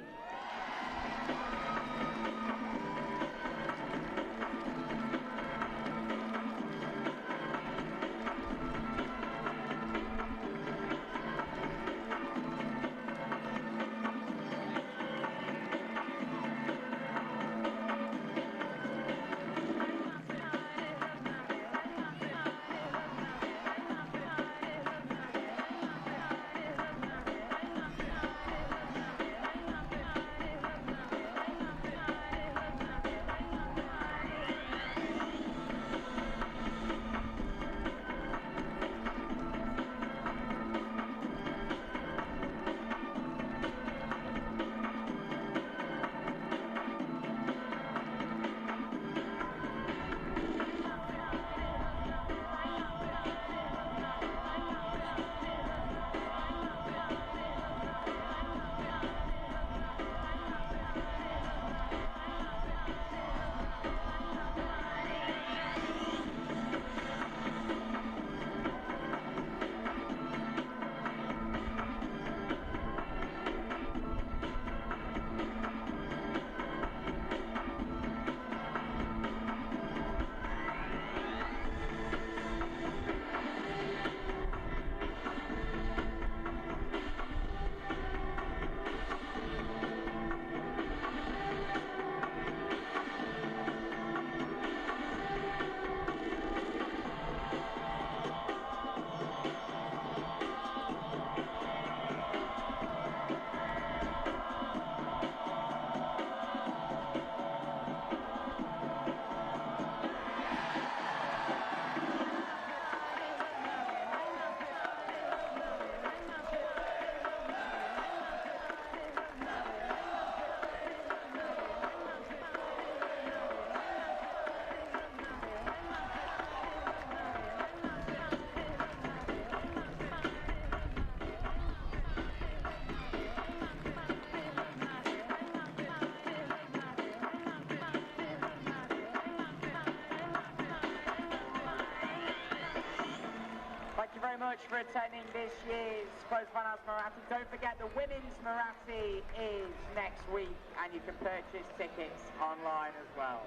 Speaker 2: Thank you very much for attending this year's Close Finance Muratti. Don't forget the women's Muratti is next week and you can purchase tickets online as well.